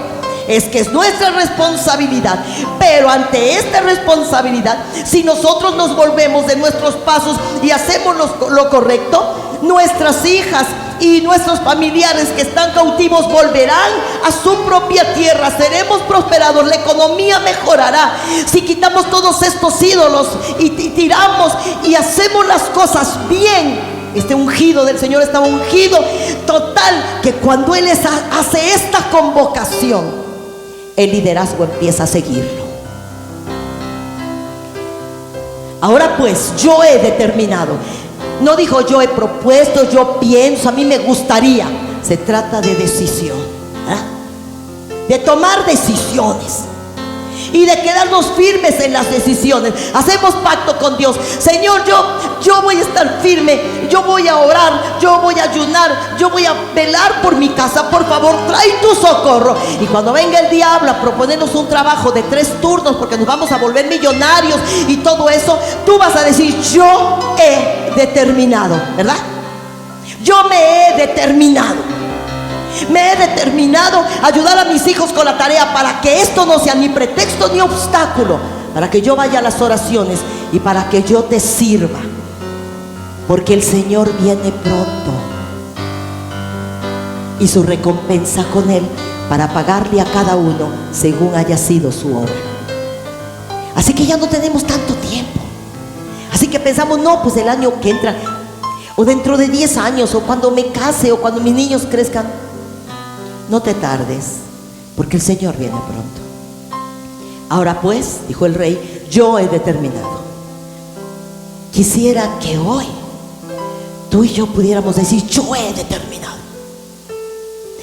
es que es nuestra responsabilidad. Pero ante esta responsabilidad, si nosotros nos volvemos de nuestros pasos y hacemos lo correcto, nuestras hijas y nuestros familiares que están cautivos volverán a su propia tierra. Seremos prosperados, la economía mejorará. Si quitamos todos estos ídolos y tiramos y hacemos las cosas bien, este ungido del Señor estaba ungido. Total que cuando Él hace esta convocación, el liderazgo empieza a seguirlo. Ahora pues, yo he determinado. No dijo yo he propuesto, yo pienso, a mí me gustaría. Se trata de decisión, de tomar decisiones. y de quedarnos firmes en las decisiones. Hacemos pacto con Dios. Señor, yo voy a estar firme, yo voy a orar, yo voy a ayunar, yo voy a velar por mi casa. Por favor, trae tu socorro. Y cuando venga el diablo a proponernos un trabajo de 3 turnos porque nos vamos a volver millonarios y todo eso, tú vas a decir: yo he determinado, ¿verdad? Yo me he determinado. Me he determinado a ayudar a mis hijos con la tarea, para que esto no sea ni pretexto ni obstáculo, para que yo vaya a las oraciones y para que yo te sirva, porque el Señor viene pronto y su recompensa con Él, para pagarle a cada uno según haya sido su obra. Así que ya no tenemos tanto tiempo. Así que pensamos: no, pues el año que entra, o dentro de 10 años, o cuando me case, o cuando mis niños crezcan. No te tardes, porque el Señor viene pronto. Ahora pues, dijo el rey, yo he determinado. Quisiera que hoy tú y yo pudiéramos decir: yo he determinado.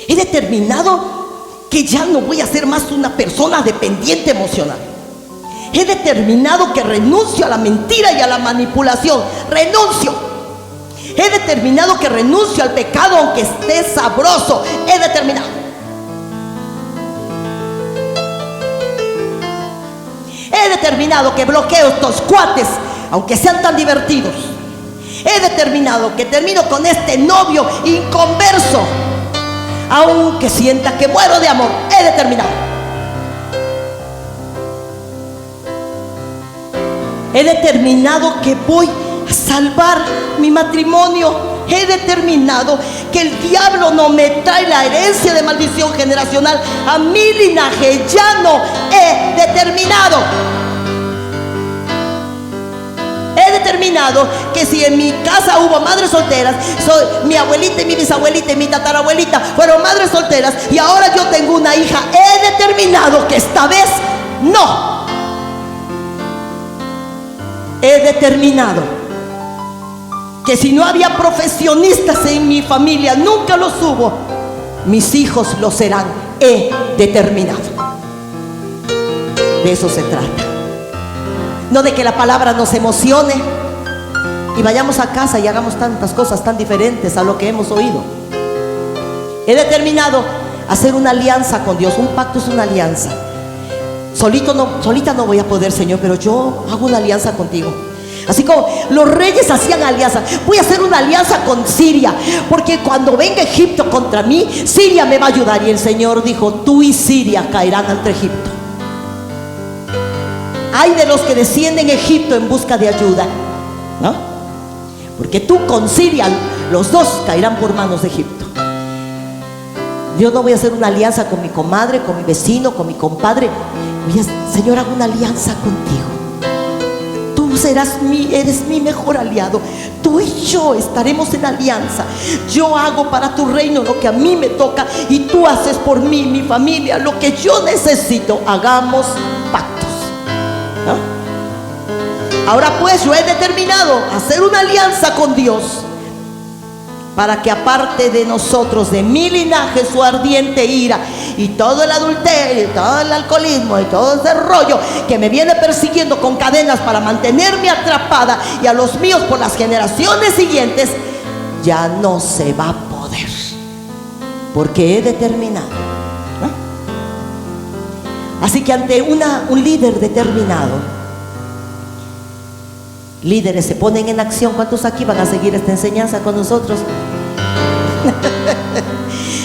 He determinado que ya no voy a ser más una persona dependiente emocional. He determinado que renuncio a la mentira y a la manipulación. Renuncio. He determinado que renuncio al pecado aunque esté sabroso. He determinado. He determinado que bloqueo estos cuates aunque sean tan divertidos. He determinado que termino con este novio inconverso aunque sienta que muero de amor. He determinado. He determinado que voy a salvar mi matrimonio. He determinado que el diablo no me trae la herencia de maldición generacional a mi linaje. Ya no. He determinado. He determinado que si en mi casa hubo madres solteras, mi abuelita y mi bisabuelita y mi tatarabuelita fueron madres solteras, y ahora yo tengo una hija, he determinado que esta vez no. He determinado que si no había profesionistas en mi familia, nunca los hubo, mis hijos lo serán. He determinado. De eso se trata. No de que la palabra nos emocione y vayamos a casa y hagamos tantas cosas tan diferentes a lo que hemos oído. He determinado hacer una alianza con Dios. Un pacto es una alianza. Solita no voy a poder, Señor, pero yo hago una alianza contigo. Así como los reyes hacían alianza. Voy a hacer una alianza con Siria, porque cuando venga Egipto contra mí, Siria me va a ayudar. Y el Señor dijo: tú y Siria caerán ante Egipto. Hay de los que descienden a Egipto en busca de ayuda, ¿no? Porque tú con Siria, los dos caerán por manos de Egipto. Yo no voy a hacer una alianza con mi comadre, con mi vecino, con mi compadre. Señor, hago una alianza contigo. Tú eres mi mejor aliado. Tú y yo estaremos en alianza. Yo hago para tu reino lo que a mí me toca, y tú haces por mí, mi familia, lo que yo necesito. Hagamos pactos, ¿no? Ahora pues, yo he determinado hacer una alianza con Dios, para que aparte de nosotros, de mi linaje, su ardiente ira y todo el adulterio y todo el alcoholismo y todo ese rollo que me viene persiguiendo con cadenas para mantenerme atrapada, y a los míos por las generaciones siguientes, ya no se va a poder, porque he determinado, ¿no? Así que ante un líder determinado, líderes se ponen en acción. ¿Cuántos aquí van a seguir esta enseñanza con nosotros?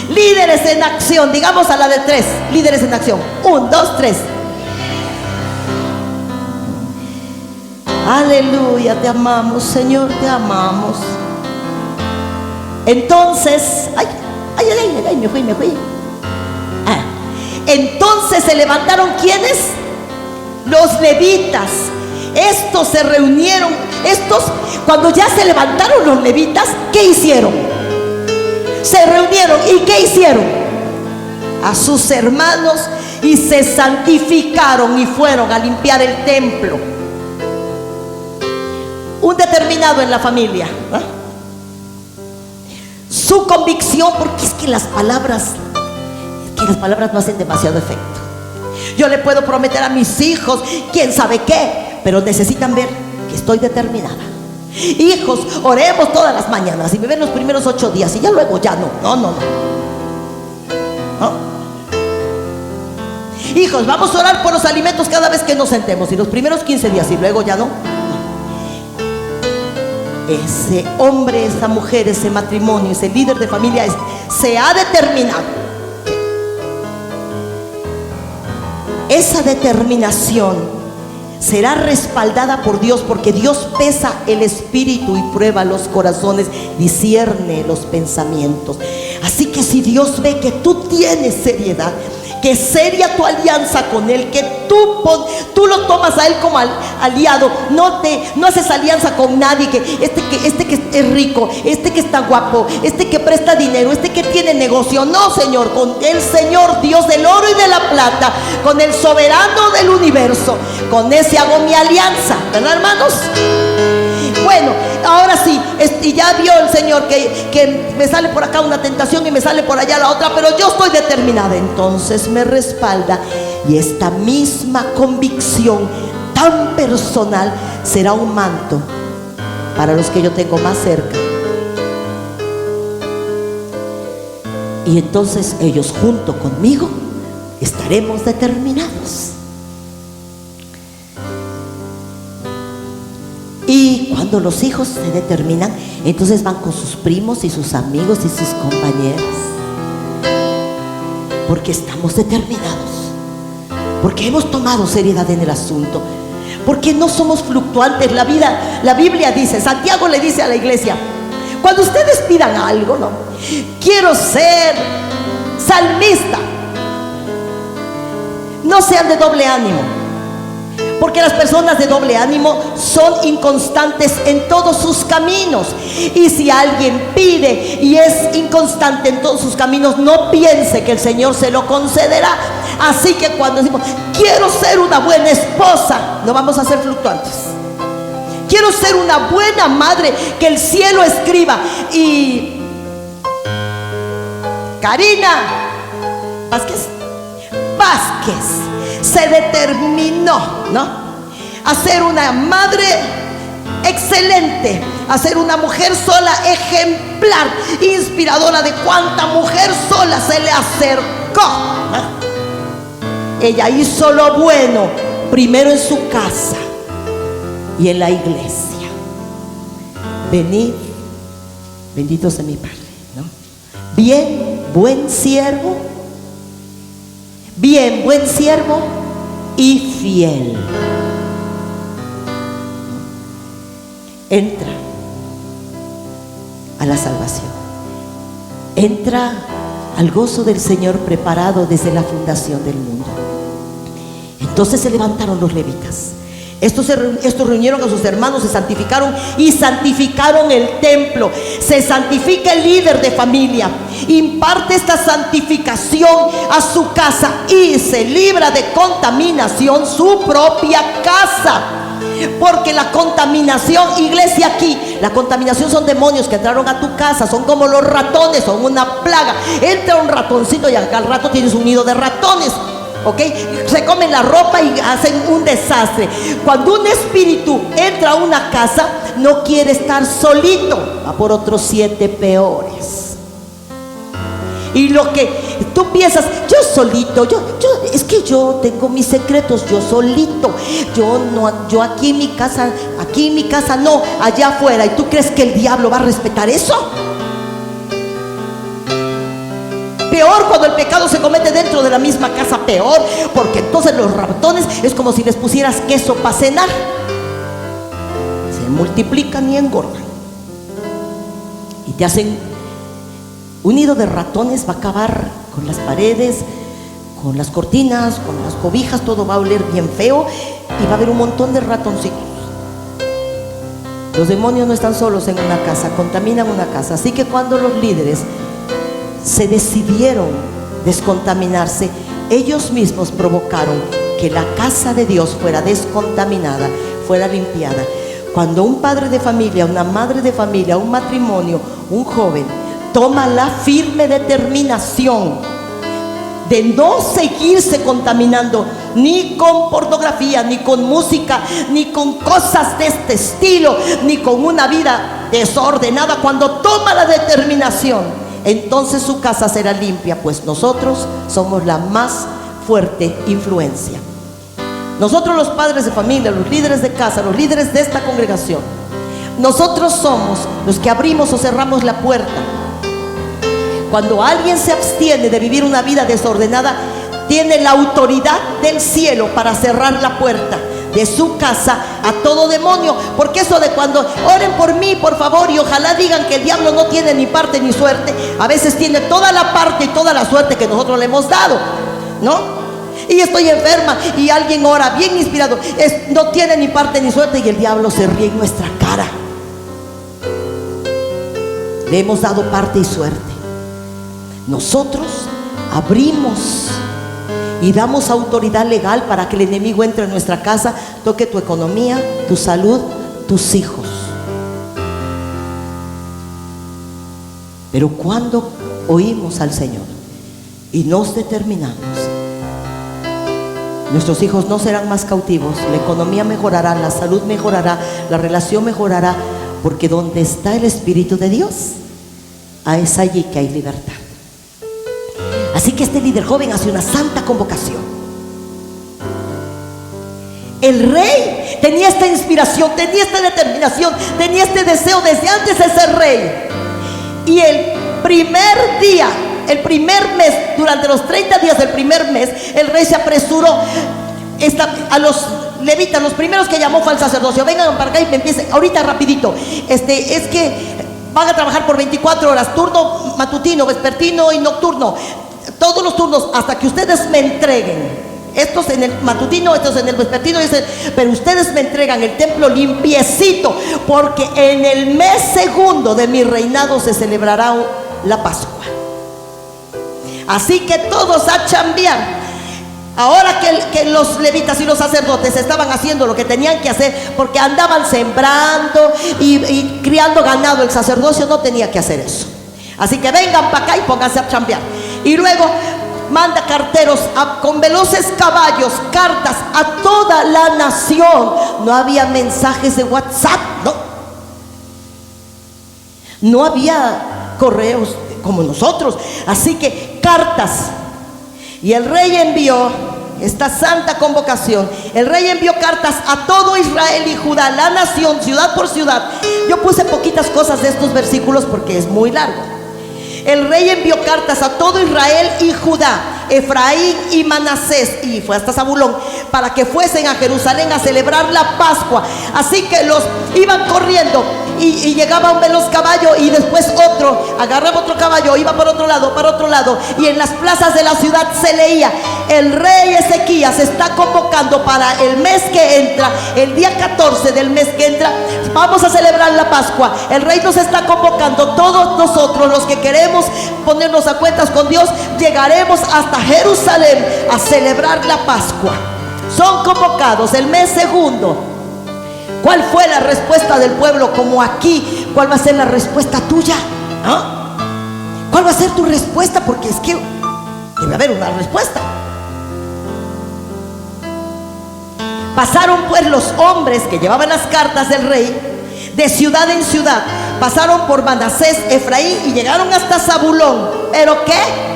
Líderes en acción. Digamos a la de 3. Líderes en acción. 1, 2, 3. Aleluya, te amamos, Señor, te amamos. Entonces, me fui. Entonces se levantaron, ¿quiénes? Los levitas. Estos se reunieron. Cuando ya se levantaron los levitas, ¿qué hicieron? Se reunieron. ¿Y qué hicieron? A sus hermanos, y se santificaron y fueron a limpiar el templo. Un determinado en la familia, ¿eh? Su convicción, porque es que las palabras no hacen demasiado efecto. Yo le puedo prometer a mis hijos quién sabe qué, pero necesitan ver que estoy determinada. Hijos, oremos todas las mañanas y me ven los primeros 8 días y ya luego ya no. Hijos, vamos a orar por los alimentos cada vez que nos sentemos y los primeros 15 días y luego ya no. Ese hombre, esa mujer, ese matrimonio, ese líder de familia se ha determinado. Esa determinación será respaldada por Dios, porque Dios pesa el espíritu y prueba los corazones, discierne los pensamientos. Así que si Dios ve que tú tienes seriedad, que es seria tu alianza con Él, que tú lo tomas a Él como aliado, no haces alianza con nadie, que este que es rico, este que está guapo, este que presta dinero, este que tiene negocio. No, Señor, con el Señor Dios del oro y de la plata, con el soberano del universo, con ese hago mi alianza, ¿verdad, hermanos? Bueno, ahora sí, y ya vio el Señor que me sale por acá una tentación y me sale por allá la otra, pero yo estoy determinada. Entonces me respalda, y esta misma convicción tan personal será un manto para los que yo tengo más cerca. Y entonces ellos junto conmigo estaremos determinados. Y cuando los hijos se determinan, entonces van con sus primos y sus amigos y sus compañeros, porque estamos determinados, porque hemos tomado seriedad en el asunto, porque no somos fluctuantes. La Biblia dice, Santiago le dice a la iglesia, cuando ustedes pidan algo, no, quiero ser salmista, no sean de doble ánimo, porque las personas de doble ánimo son inconstantes en todos sus caminos. Y si alguien pide y es inconstante en todos sus caminos, no piense que el Señor se lo concederá. Así que cuando decimos, quiero ser una buena esposa, no vamos a ser fluctuantes. Quiero ser una buena madre, que el cielo escriba. Y Karina Vázquez se determinó, ¿no?, a ser una madre excelente, a ser una mujer sola ejemplar, inspiradora, de cuánta mujer sola se le acercó, ¿no? Ella hizo lo bueno primero en su casa y en la iglesia. Venid, bendito sea mi Padre, ¿no? Bien, buen siervo y fiel. Entra a la salvación, entra al gozo del Señor preparado desde la fundación del mundo. Entonces se levantaron los levitas. Estos reunieron a sus hermanos, se santificaron y santificaron el templo. Se santifica el líder de familia, imparte esta santificación a su casa y se libra de contaminación su propia casa. Porque la contaminación, iglesia, aquí la contaminación son demonios que entraron a tu casa. Son como los ratones, son una plaga. Entra un ratoncito y al rato tienes un nido de ratones, ¿ok? Se comen la ropa y hacen un desastre. Cuando un espíritu entra a una casa, no quiere estar solito, va por otros 7 peores. Y lo que tú piensas, yo solito, es que yo tengo mis secretos, yo solito, yo aquí en mi casa no, allá afuera. ¿Y tú crees que el diablo va a respetar eso? Peor cuando el pecado se comete dentro de la misma casa, peor, porque entonces los ratones es como si les pusieras queso para cenar, se multiplican y engordan y te hacen. Un nido de ratones va a acabar con las paredes, con las cortinas, con las cobijas, todo va a oler bien feo y va a haber un montón de ratoncitos. Los demonios no están solos en una casa, contaminan una casa. Así que cuando los líderes se decidieron descontaminarse, ellos mismos provocaron que la casa de Dios fuera descontaminada, fuera limpiada. Cuando un padre de familia, una madre de familia, un matrimonio, un joven toma la firme determinación de no seguirse contaminando ni con pornografía, ni con música, ni con cosas de este estilo, ni con una vida desordenada. Cuando toma la determinación, entonces su casa será limpia, pues nosotros somos la más fuerte influencia. Nosotros, los padres de familia, los líderes de casa, los líderes de esta congregación, nosotros somos los que abrimos o cerramos la puerta. Cuando alguien se abstiene de vivir una vida desordenada, tiene la autoridad del cielo para cerrar la puerta de su casa a todo demonio. Porque eso de cuando oren por mí, por favor, y ojalá digan que el diablo no tiene ni parte ni suerte, a veces tiene toda la parte y toda la suerte que nosotros le hemos dado, ¿no? Y estoy enferma y alguien ora bien inspirado, no tiene ni parte ni suerte, y el diablo se ríe en nuestra cara. Le hemos dado parte y suerte. Nosotros abrimos y damos autoridad legal para que el enemigo entre en nuestra casa, toque tu economía, tu salud, tus hijos. Pero cuando oímos al Señor y nos determinamos, nuestros hijos no serán más cautivos, la economía mejorará, la salud mejorará, la relación mejorará, porque donde está el Espíritu de Dios, es allí que hay libertad. Así que este líder joven hace una santa convocación. El rey tenía esta inspiración, tenía esta determinación, tenía este deseo desde antes de ser rey. Y el primer día, el primer mes, durante los 30 días del primer mes, el rey se apresuró a los levitas, los primeros que llamó fue al sacerdocio: vengan para acá y me empiecen ahorita rapidito. Es que van a trabajar por 24 horas, turno matutino, vespertino y nocturno, todos los turnos, hasta que ustedes me entreguen. Estos en el matutino, estos en el vespertino, pero ustedes me entregan el templo limpiecito, porque en el mes segundo de mi reinado se celebrará la Pascua. Así que todos a chambear. Ahora que los levitas y los sacerdotes estaban haciendo lo que tenían que hacer, porque andaban sembrando y criando ganado, el sacerdocio no tenía que hacer eso. Así que vengan para acá y pónganse a chambear. Y luego manda carteros con veloces caballos, cartas a toda la nación. No había mensajes de WhatsApp, no había correos como nosotros. Así que cartas. Y el rey envió esta santa convocación. El rey envió cartas a todo Israel y Judá, la nación, ciudad por ciudad. Yo puse poquitas cosas de estos versículos porque es muy largo. El rey envió cartas a todo Israel y Judá, Efraín y Manasés, y fue hasta Zabulón, para que fuesen a Jerusalén a celebrar la Pascua. Así que los iban corriendo y llegaba un veloz caballo, y después otro, agarraba otro caballo, iba para otro lado, y en las plazas de la ciudad se leía: el rey Ezequías está convocando para el mes que entra, el día 14 del mes que entra, vamos a celebrar la Pascua. El rey nos está convocando, todos nosotros los que queremos ponernos a cuentas con Dios, llegaremos hasta Jerusalén a celebrar la Pascua. Son convocados el mes segundo. ¿Cuál fue la respuesta del pueblo? Como aquí, ¿cuál va a ser la respuesta tuya? ¿Cuál va a ser tu respuesta? Porque es que debe haber una respuesta. Pasaron pues los hombres que llevaban las cartas del rey de ciudad en ciudad, pasaron por Manasés, Efraín, y llegaron hasta Zabulón. ¿Pero qué?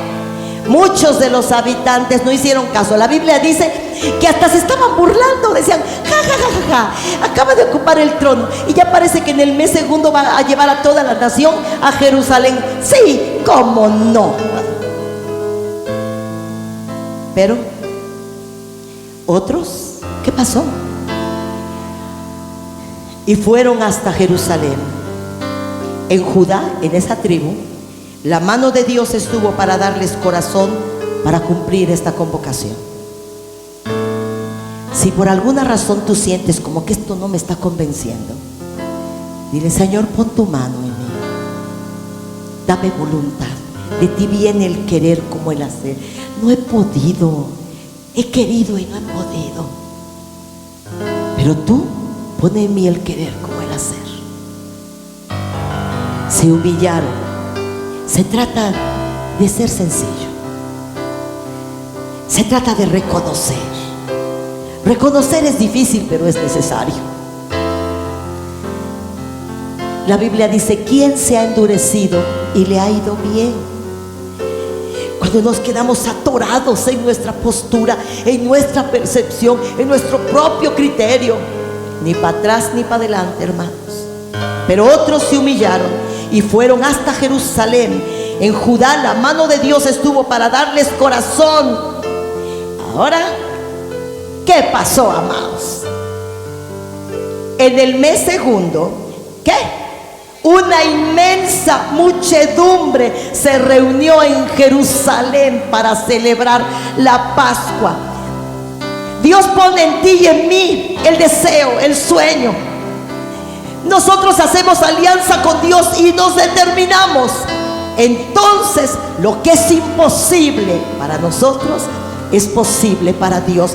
Muchos de los habitantes no hicieron caso. La Biblia dice que hasta se estaban burlando, decían: acaba de ocupar el trono y ya parece que en el mes segundo va a llevar a toda la nación a Jerusalén. Sí, cómo no. Pero otros, ¿qué pasó? Y fueron hasta Jerusalén. En Judá, en esa tribu, la mano de Dios estuvo para darles corazón para cumplir esta convocación. Si por alguna razón tú sientes como que esto no me está convenciendo, dile: Señor, pon tu mano en mí, dame voluntad. De ti viene el querer como el hacer. No he podido, he querido y no he podido, pero tú pon en mí el querer como el hacer. Se humillaron. Se trata de ser sencillo. Se trata de reconocer. Reconocer es difícil, pero es necesario. La Biblia dice: ¿quién se ha endurecido y le ha ido bien? Cuando nos quedamos atorados en nuestra postura, en nuestra percepción, en nuestro propio criterio, ni para atrás ni para adelante, hermanos. Pero otros se humillaron y fueron hasta Jerusalén. En Judá la mano de Dios estuvo para darles corazón. Ahora, ¿qué pasó, amados? En el mes segundo, ¿qué? Una inmensa muchedumbre se reunió en Jerusalén para celebrar la Pascua. Dios pone en ti y en mí el deseo, el sueño. Nosotros hacemos alianza con Dios y nos determinamos. Entonces, lo que es imposible para nosotros es posible para Dios.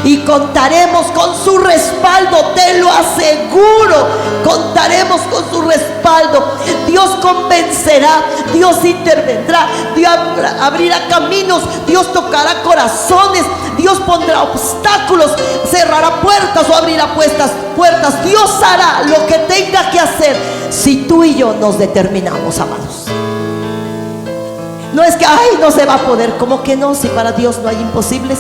Y contaremos con su respaldo, te lo aseguro. Contaremos con su respaldo. Dios convencerá, Dios intervendrá, Dios abrirá caminos, Dios tocará corazones, Dios pondrá obstáculos, cerrará puertas o abrirá puertas. Dios hará lo que tenga que hacer si tú y yo nos determinamos, amados. No es que, ay, no se va a poder. ¿Cómo que no? Si para Dios no hay imposibles.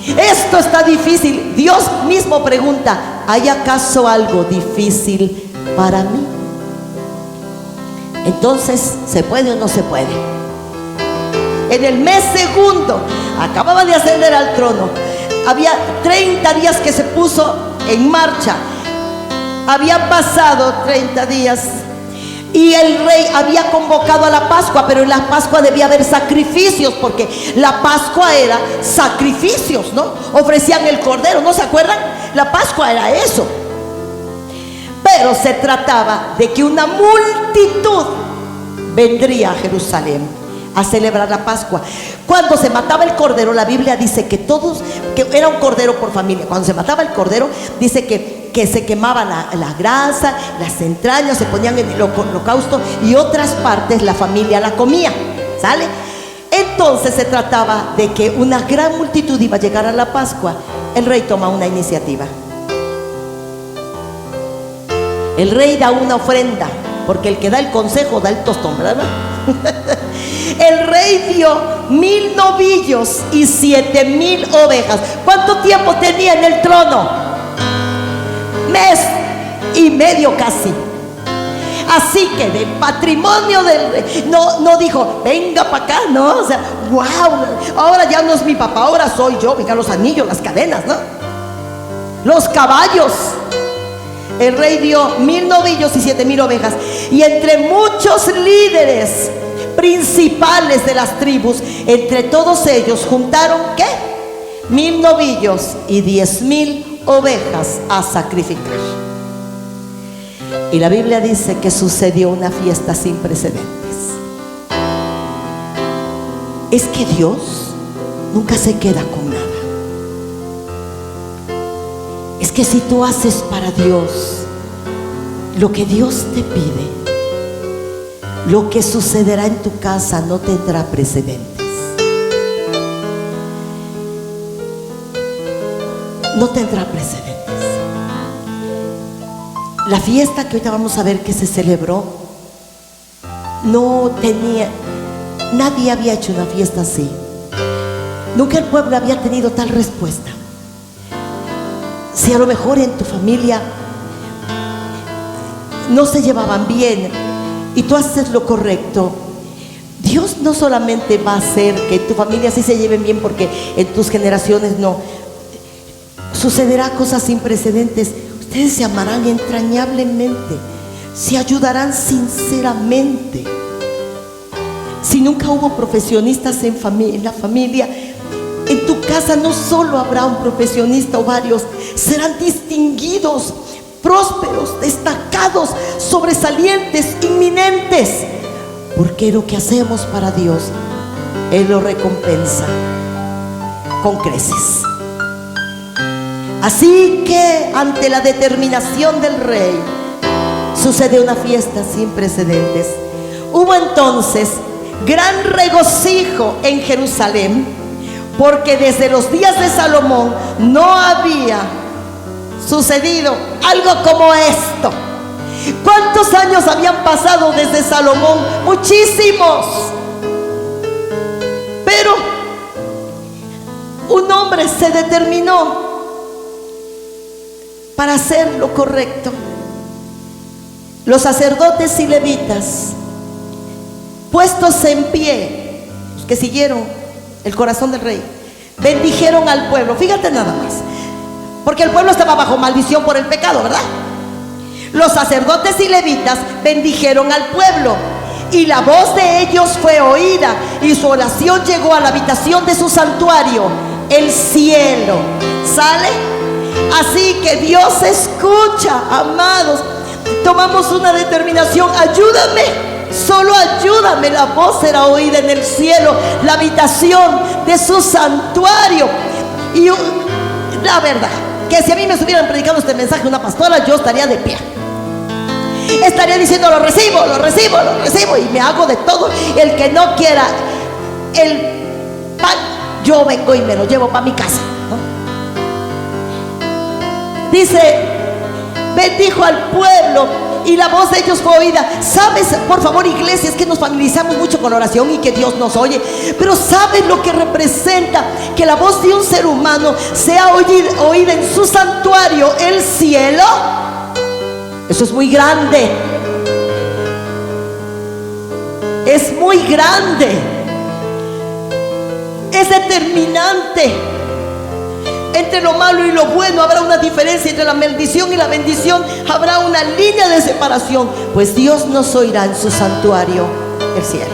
Esto está difícil. Dios mismo pregunta: ¿hay acaso algo difícil para mí? Entonces, ¿se puede o no se puede? En el mes segundo, acababa de ascender al trono. Había 30 días que se puso en marcha. Habían pasado 30 días y el rey había convocado a la Pascua, pero en la Pascua debía haber sacrificios, porque la Pascua era sacrificios, ¿no? Ofrecían el cordero, ¿no se acuerdan? La Pascua era eso. Pero se trataba de que una multitud vendría a Jerusalén a celebrar la Pascua. Cuando se mataba el cordero, la Biblia dice que era un cordero por familia. Cuando se mataba el cordero, dice que se quemaba la grasa, las entrañas, se ponían en el holocausto y otras partes la familia la comía, ¿sale? Entonces se trataba de que una gran multitud iba a llegar a la Pascua. El rey toma una iniciativa. El rey da una ofrenda, porque el que da el consejo da el tostón, ¿verdad? El rey dio 1000 novillos y 7000 ovejas. ¿Cuánto tiempo tenía en el trono? Mes y medio casi. Así que del patrimonio del rey, no dijo, venga para acá, no, o sea, wow, ahora ya no es mi papá, ahora soy yo. Venga, los anillos, las cadenas, ¿no? Los caballos. El rey dio 1000 novillos y 7000 ovejas. Y entre muchos líderes principales de las tribus, entre todos ellos juntaron, ¿qué? 1000 novillos y 10,000 ovejas a sacrificar. Y la Biblia dice que sucedió una fiesta sin precedentes. Es que Dios nunca se queda con nada. Es que si tú haces para Dios lo que Dios te pide, lo que sucederá en tu casa no tendrá precedentes. No tendrá precedentes. La fiesta que ahorita vamos a ver que se celebró, nadie había hecho una fiesta así. Nunca el pueblo había tenido tal respuesta. Si a lo mejor en tu familia no se llevaban bien y tú haces lo correcto, Dios no solamente va a hacer que tu familia sí se lleven bien, porque en tus generaciones no. Sucederá cosas sin precedentes. Ustedes se amarán entrañablemente, se ayudarán sinceramente. Si nunca hubo profesionistas en la familia, en tu casa no solo habrá un profesionista o varios, serán distinguidos, prósperos, destacados, sobresalientes, inminentes, porque lo que hacemos para Dios, Él lo recompensa con creces. Así que ante la determinación del rey, sucede una fiesta sin precedentes. Hubo entonces gran regocijo en Jerusalén porque desde los días de Salomón no había sucedido algo como esto. ¿Cuántos años habían pasado desde Salomón? Muchísimos. Pero un hombre se determinó para hacer lo correcto. Los sacerdotes y levitas, puestos en pie, los que siguieron el corazón del rey, bendijeron al pueblo. Fíjate nada más, porque el pueblo estaba bajo maldición por el pecado, ¿verdad? Los sacerdotes y levitas bendijeron al pueblo, y la voz de ellos fue oída, y su oración llegó a la habitación de su santuario, el cielo. ¿Sale? Así que Dios escucha, amados. Tomamos una determinación: ayúdame, solo ayúdame. La voz será oída en el cielo, la habitación de su santuario. Y la verdad, que si a mí me estuvieran predicando este mensaje una pastora, yo estaría de pie. Estaría diciendo: lo recibo, lo recibo, lo recibo, y me hago de todo. El que no quiera el pan, yo vengo y me lo llevo para mi casa, ¿no? Dice: bendijo al pueblo, y la voz de ellos fue oída. ¿Sabes? Por favor, iglesia, es que nos familiarizamos mucho con la oración y que Dios nos oye, pero ¿sabes lo que representa que la voz de un ser humano sea oída en su santuario, el cielo? Eso es muy grande. Es muy grande. Es determinante. Entre lo malo y lo bueno habrá una diferencia. Entre la maldición y la bendición habrá una línea de separación. Pues Dios nos oirá en su santuario, el cielo.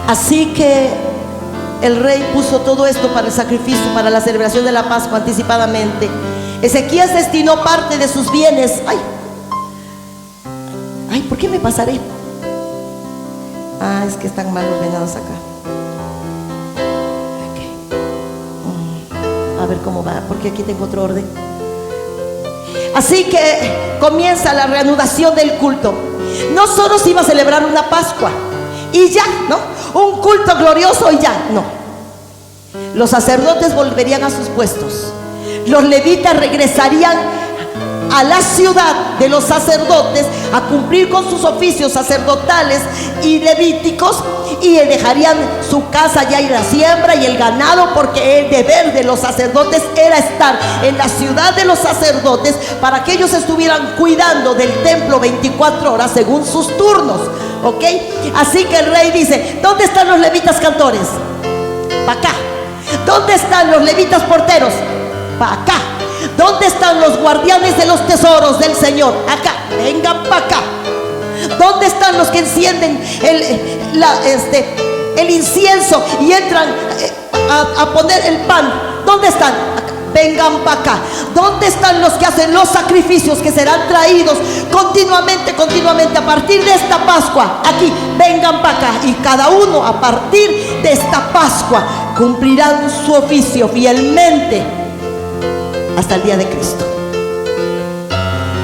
Así que el rey puso todo esto para el sacrificio, para la celebración de la Pascua anticipadamente. Ezequías destinó parte de sus bienes. Ay, ¿por qué me pasaré? Es que están mal ordenados acá. Okay. A ver cómo va, porque aquí tengo otro orden. Así que comienza la reanudación del culto. No solo se iba a celebrar una Pascua y ya, ¿no? Un culto glorioso y ya, no. Los sacerdotes volverían a sus puestos. Los levitas regresarían a la ciudad de los sacerdotes a cumplir con sus oficios sacerdotales y levíticos, y dejarían su casa ya y la siembra y el ganado, porque el deber de los sacerdotes era estar en la ciudad de los sacerdotes para que ellos estuvieran cuidando del templo 24 horas según sus turnos, ¿ok? Así que el rey dice: ¿dónde están los levitas cantores? Para acá. ¿Dónde están los levitas porteros? Para acá. ¿Dónde están los guardianes de los tesoros del Señor? Acá, vengan para acá. ¿Dónde están los que encienden el incienso y entran a poner el pan? ¿Dónde están? Acá. Vengan para acá. ¿Dónde están los que hacen los sacrificios que serán traídos continuamente a partir de esta Pascua? Aquí, vengan para acá. Y cada uno a partir de esta Pascua cumplirán su oficio fielmente hasta el día de Cristo.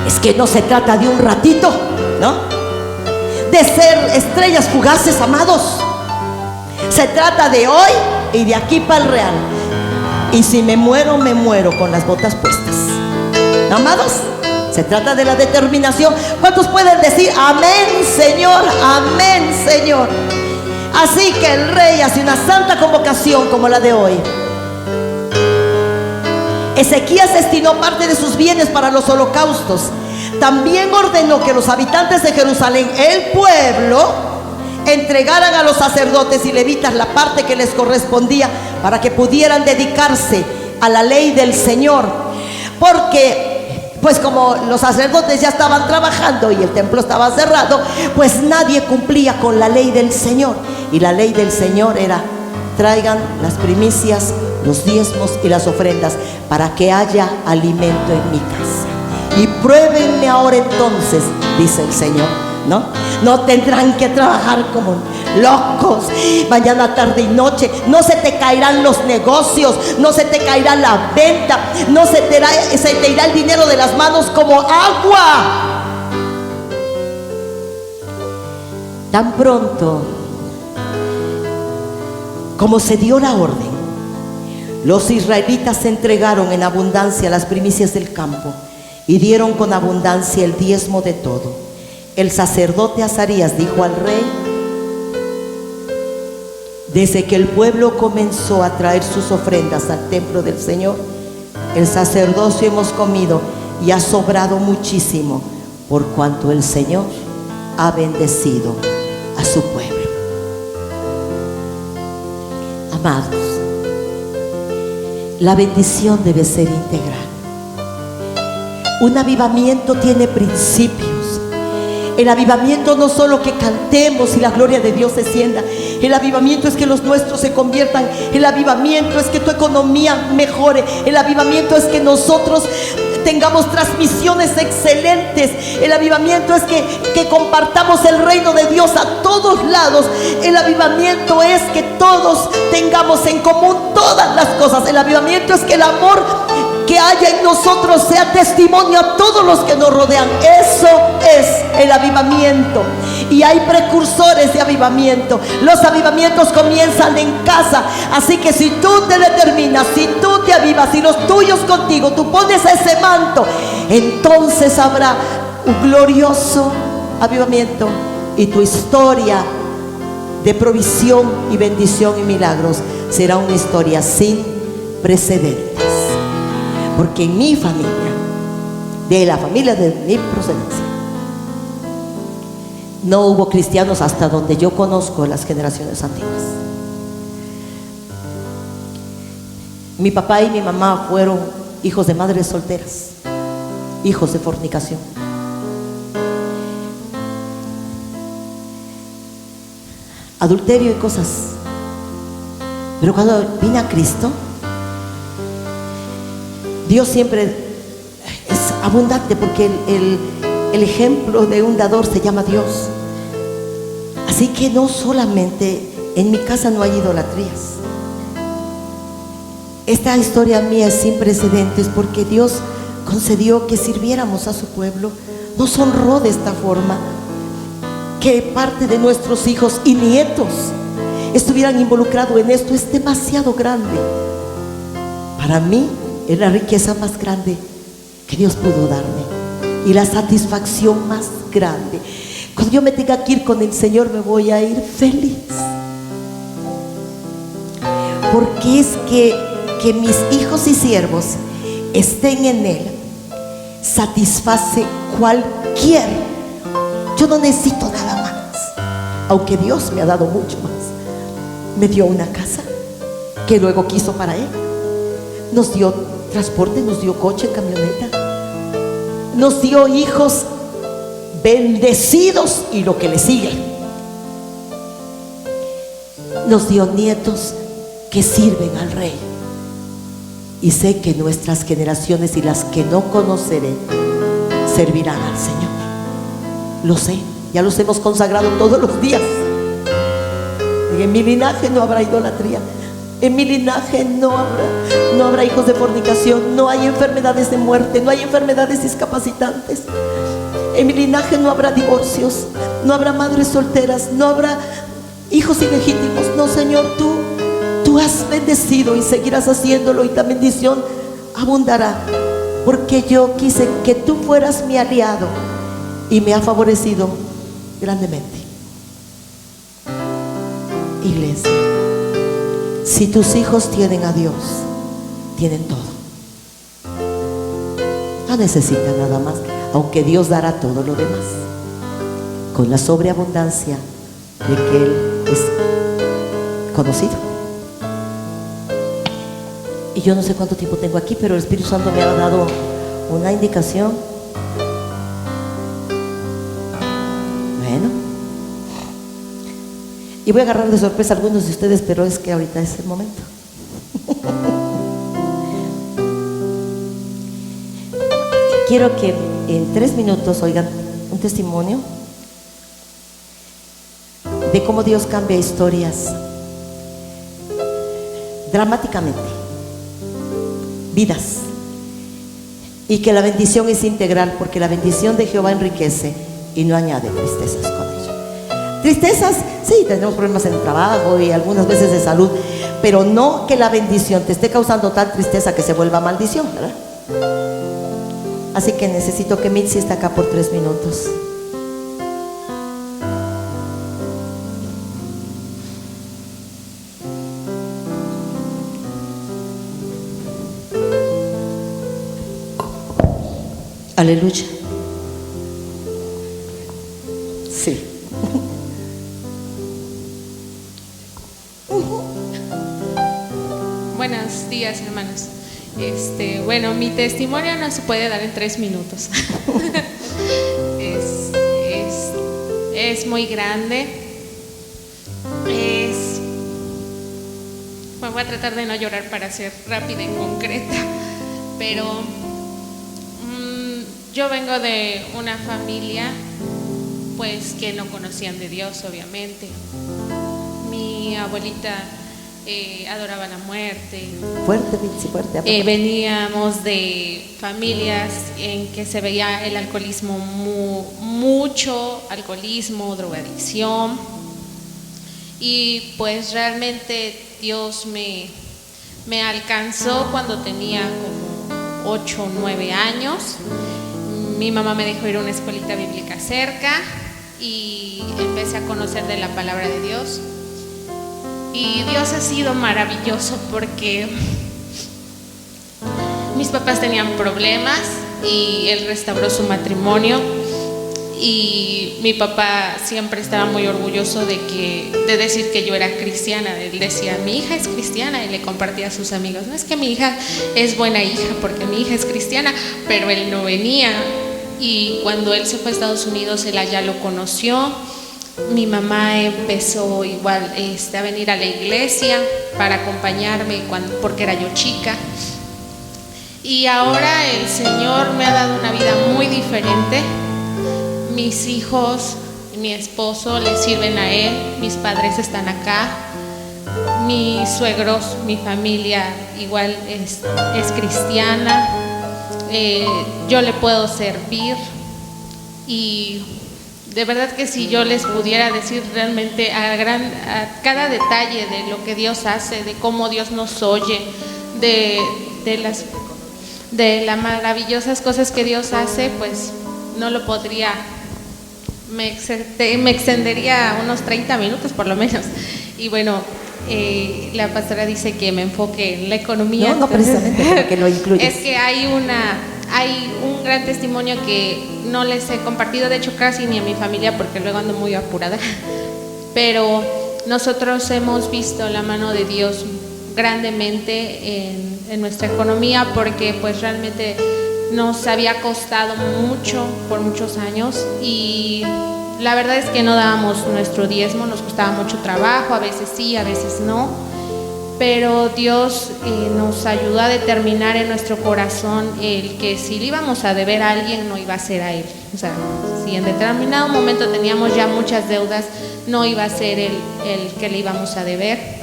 Es que no se trata de un ratito, ¿no? De ser estrellas fugaces, amados. Se trata de hoy y de aquí para el real. Y si me muero, me muero con las botas puestas. Amados, se trata de la determinación. ¿Cuántos pueden decir amén, Señor? Amén, Señor. Así que el rey hace una santa convocación como la de hoy. Ezequías destinó parte de sus bienes para los holocaustos. También ordenó que los habitantes de Jerusalén, el pueblo, entregaran a los sacerdotes y levitas la parte que les correspondía para que pudieran dedicarse a la ley del Señor. Porque, pues como los sacerdotes ya estaban trabajando y el templo estaba cerrado, pues nadie cumplía con la ley del Señor. Y la ley del Señor era: traigan las primicias, los diezmos y las ofrendas para que haya alimento en mi casa. Y pruébenme ahora entonces, dice el Señor, ¿no? No tendrán que trabajar como locos mañana, tarde y noche. No se te caerán los negocios, no se te caerá la venta, no se te irá el dinero de las manos como agua. Tan pronto como se dio la orden, los israelitas entregaron en abundancia las primicias del campo y dieron con abundancia el diezmo de todo. El sacerdote Azarías dijo al rey: desde que el pueblo comenzó a traer sus ofrendas al templo del Señor, el sacerdocio hemos comido y ha sobrado muchísimo, por cuanto el Señor ha bendecido a su pueblo. Amados, la bendición debe ser integral. Un avivamiento tiene principios. El avivamiento no solo que cantemos y la gloria de Dios descienda. El avivamiento es que los nuestros se conviertan. El avivamiento es que tu economía mejore. El avivamiento es que nosotros tengamos transmisiones excelentes. El avivamiento es que compartamos el reino de Dios a todos lados. El avivamiento es que todos tengamos en común todas las cosas. El avivamiento es que el amor que haya en nosotros sea testimonio a todos los que nos rodean. Eso es el avivamiento. Y hay precursores de avivamiento. Los avivamientos comienzan en casa. Así que si tú te determinas, si tú te avivas, si los tuyos contigo, tú pones ese manto, entonces habrá un glorioso avivamiento. Y tu historia de provisión y bendición y milagros será una historia sin precedentes. Porque en mi familia, de la familia de mi procedencia, no hubo cristianos hasta donde yo conozco las generaciones antiguas. Mi papá y mi mamá fueron hijos de madres solteras, hijos de fornicación. Adulterio y cosas. Pero cuando vine a Cristo, Dios siempre es abundante, porque el ejemplo de un dador se llama Dios. Así que no solamente en mi casa no hay idolatrías. Esta historia mía es sin precedentes, porque Dios concedió que sirviéramos a su pueblo. Nos honró de esta forma, que parte de nuestros hijos y nietos estuvieran involucrados en esto. Es demasiado grande. Para mí es la riqueza más grande que Dios pudo darme, y la satisfacción más grande. Cuando yo me tenga que ir con el Señor, me voy a ir feliz, porque es que mis hijos y siervos estén en Él satisface cualquier. Yo no necesito nada más, aunque Dios me ha dado mucho más. Me dio una casa que luego quiso para Él. Nos dio transporte, nos dio coche, camioneta, nos dio hijos bendecidos y lo que le sigue. Nos dio nietos que sirven al Rey. Y sé que nuestras generaciones y las que no conoceré servirán al Señor. Lo sé, ya los hemos consagrado todos los días. Y en mi linaje no habrá idolatría. En mi linaje no habrá hijos de fornicación, no hay enfermedades de muerte, no hay enfermedades discapacitantes. En mi linaje no habrá divorcios, no habrá madres solteras, no habrá hijos ilegítimos. No, Señor, tú has bendecido y seguirás haciéndolo, y ta bendición abundará, porque yo quise que tú fueras mi aliado y me ha favorecido grandemente. Iglesia, si tus hijos tienen a Dios, tienen todo. No necesitan nada más, aunque Dios dará todo lo demás, con la sobreabundancia de que Él es conocido. Y yo no sé cuánto tiempo tengo aquí, pero el Espíritu Santo me ha dado una indicación. Bueno, y voy a agarrar de sorpresa a algunos de ustedes, pero es que ahorita es el momento. Quiero que en 3 minutos oigan un testimonio de cómo Dios cambia historias dramáticamente, vidas, y que la bendición es integral, porque la bendición de Jehová enriquece y no añade tristezas con ella. Tristezas, sí, tenemos problemas en el trabajo y algunas veces de salud, pero no que la bendición te esté causando tal tristeza que se vuelva maldición, ¿verdad? Así que necesito que Mitzi esté acá por 3 minutos. Aleluya. Sí. Buenos días, hermanos. Bueno, mi testimonio no se puede dar en 3 minutos. Es muy grande. Bueno, voy a tratar de no llorar para ser rápida y concreta, pero yo vengo de una familia pues que no conocían de Dios, obviamente. Mi abuelita adoraba la muerte. Fuerte, Mitzi, fuerte. Veníamos de familias en que se veía el alcoholismo, mucho alcoholismo, drogadicción. Y pues realmente Dios me alcanzó cuando tenía como 8 o 9 años. Mi mamá me dejó ir a una escuelita bíblica cerca y empecé a conocer de la palabra de Dios. Y Dios ha sido maravilloso porque mis papás tenían problemas y Él restauró su matrimonio. Y mi papá siempre estaba muy orgulloso de decir que yo era cristiana. Él decía, mi hija es cristiana, y le compartía a sus amigos, no es que mi hija es buena hija porque mi hija es cristiana, pero él no venía. Y cuando él se fue a Estados Unidos, él allá lo conoció. Mi mamá empezó igual a venir a la iglesia para acompañarme porque era yo chica. Y ahora el Señor me ha dado una vida muy diferente. Mis hijos, mi esposo le sirven a Él, mis padres están acá, mis suegros, mi familia igual es cristiana, yo le puedo servir. Y de verdad que si yo les pudiera decir realmente a cada detalle de lo que Dios hace, de cómo Dios nos oye, de las maravillosas cosas que Dios hace, pues no lo podría. Me extendería unos 30 minutos por lo menos. Y bueno, la pastora dice que me enfoque en la economía. No, precisamente para que lo incluyas. Es que hay un gran testimonio que no les he compartido, de hecho casi ni a mi familia porque luego ando muy apurada. Pero nosotros hemos visto la mano de Dios grandemente en nuestra economía, porque pues realmente nos había costado mucho por muchos años y la verdad es que no dábamos nuestro diezmo, nos costaba mucho trabajo, a veces sí, a veces no, pero Dios nos ayudó a determinar en nuestro corazón el que si le íbamos a deber a alguien no iba a ser a Él. O sea, si en determinado momento teníamos ya muchas deudas, no iba a ser el que le íbamos a deber.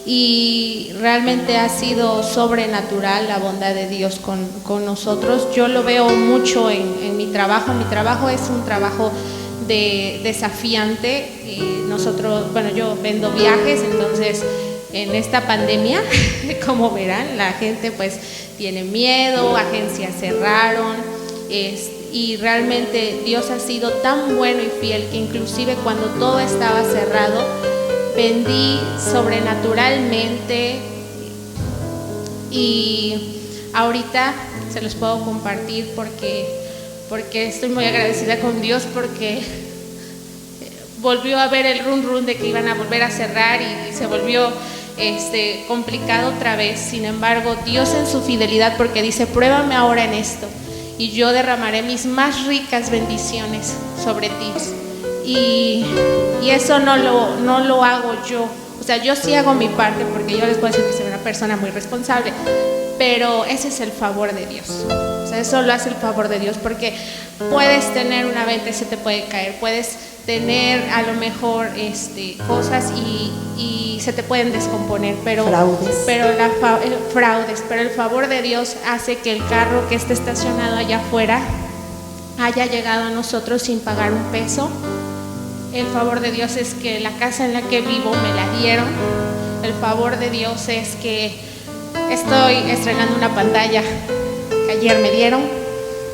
Y realmente ha sido sobrenatural la bondad de Dios con nosotros. Yo lo veo mucho en mi trabajo. Mi trabajo es un trabajo desafiante. Yo vendo viajes, entonces en esta pandemia, como verán, la gente pues tiene miedo, agencias cerraron, y realmente Dios ha sido tan bueno y fiel que inclusive cuando todo estaba cerrado, vendí sobrenaturalmente. Y ahorita se los puedo compartir porque estoy muy agradecida con Dios, porque volvió a haber el run de que iban a volver a cerrar y se volvió complicado otra vez. Sin embargo, Dios en su fidelidad, porque dice, pruébame ahora en esto y yo derramaré mis más ricas bendiciones sobre ti. Y eso no lo hago yo. O sea, yo sí hago mi parte, porque yo les puedo decir que soy una persona muy responsable, pero ese es el favor de Dios. O sea, eso lo hace el favor de Dios, porque puedes tener una venta y se te puede caer, puedes tener a lo mejor cosas y se te pueden descomponer, pero fraudes, pero el favor de Dios hace que el carro que esté estacionado allá afuera haya llegado a nosotros sin pagar un peso. El favor de Dios es que la casa en la que vivo me la dieron. El favor de Dios es que estoy estrenando una pantalla que ayer me dieron.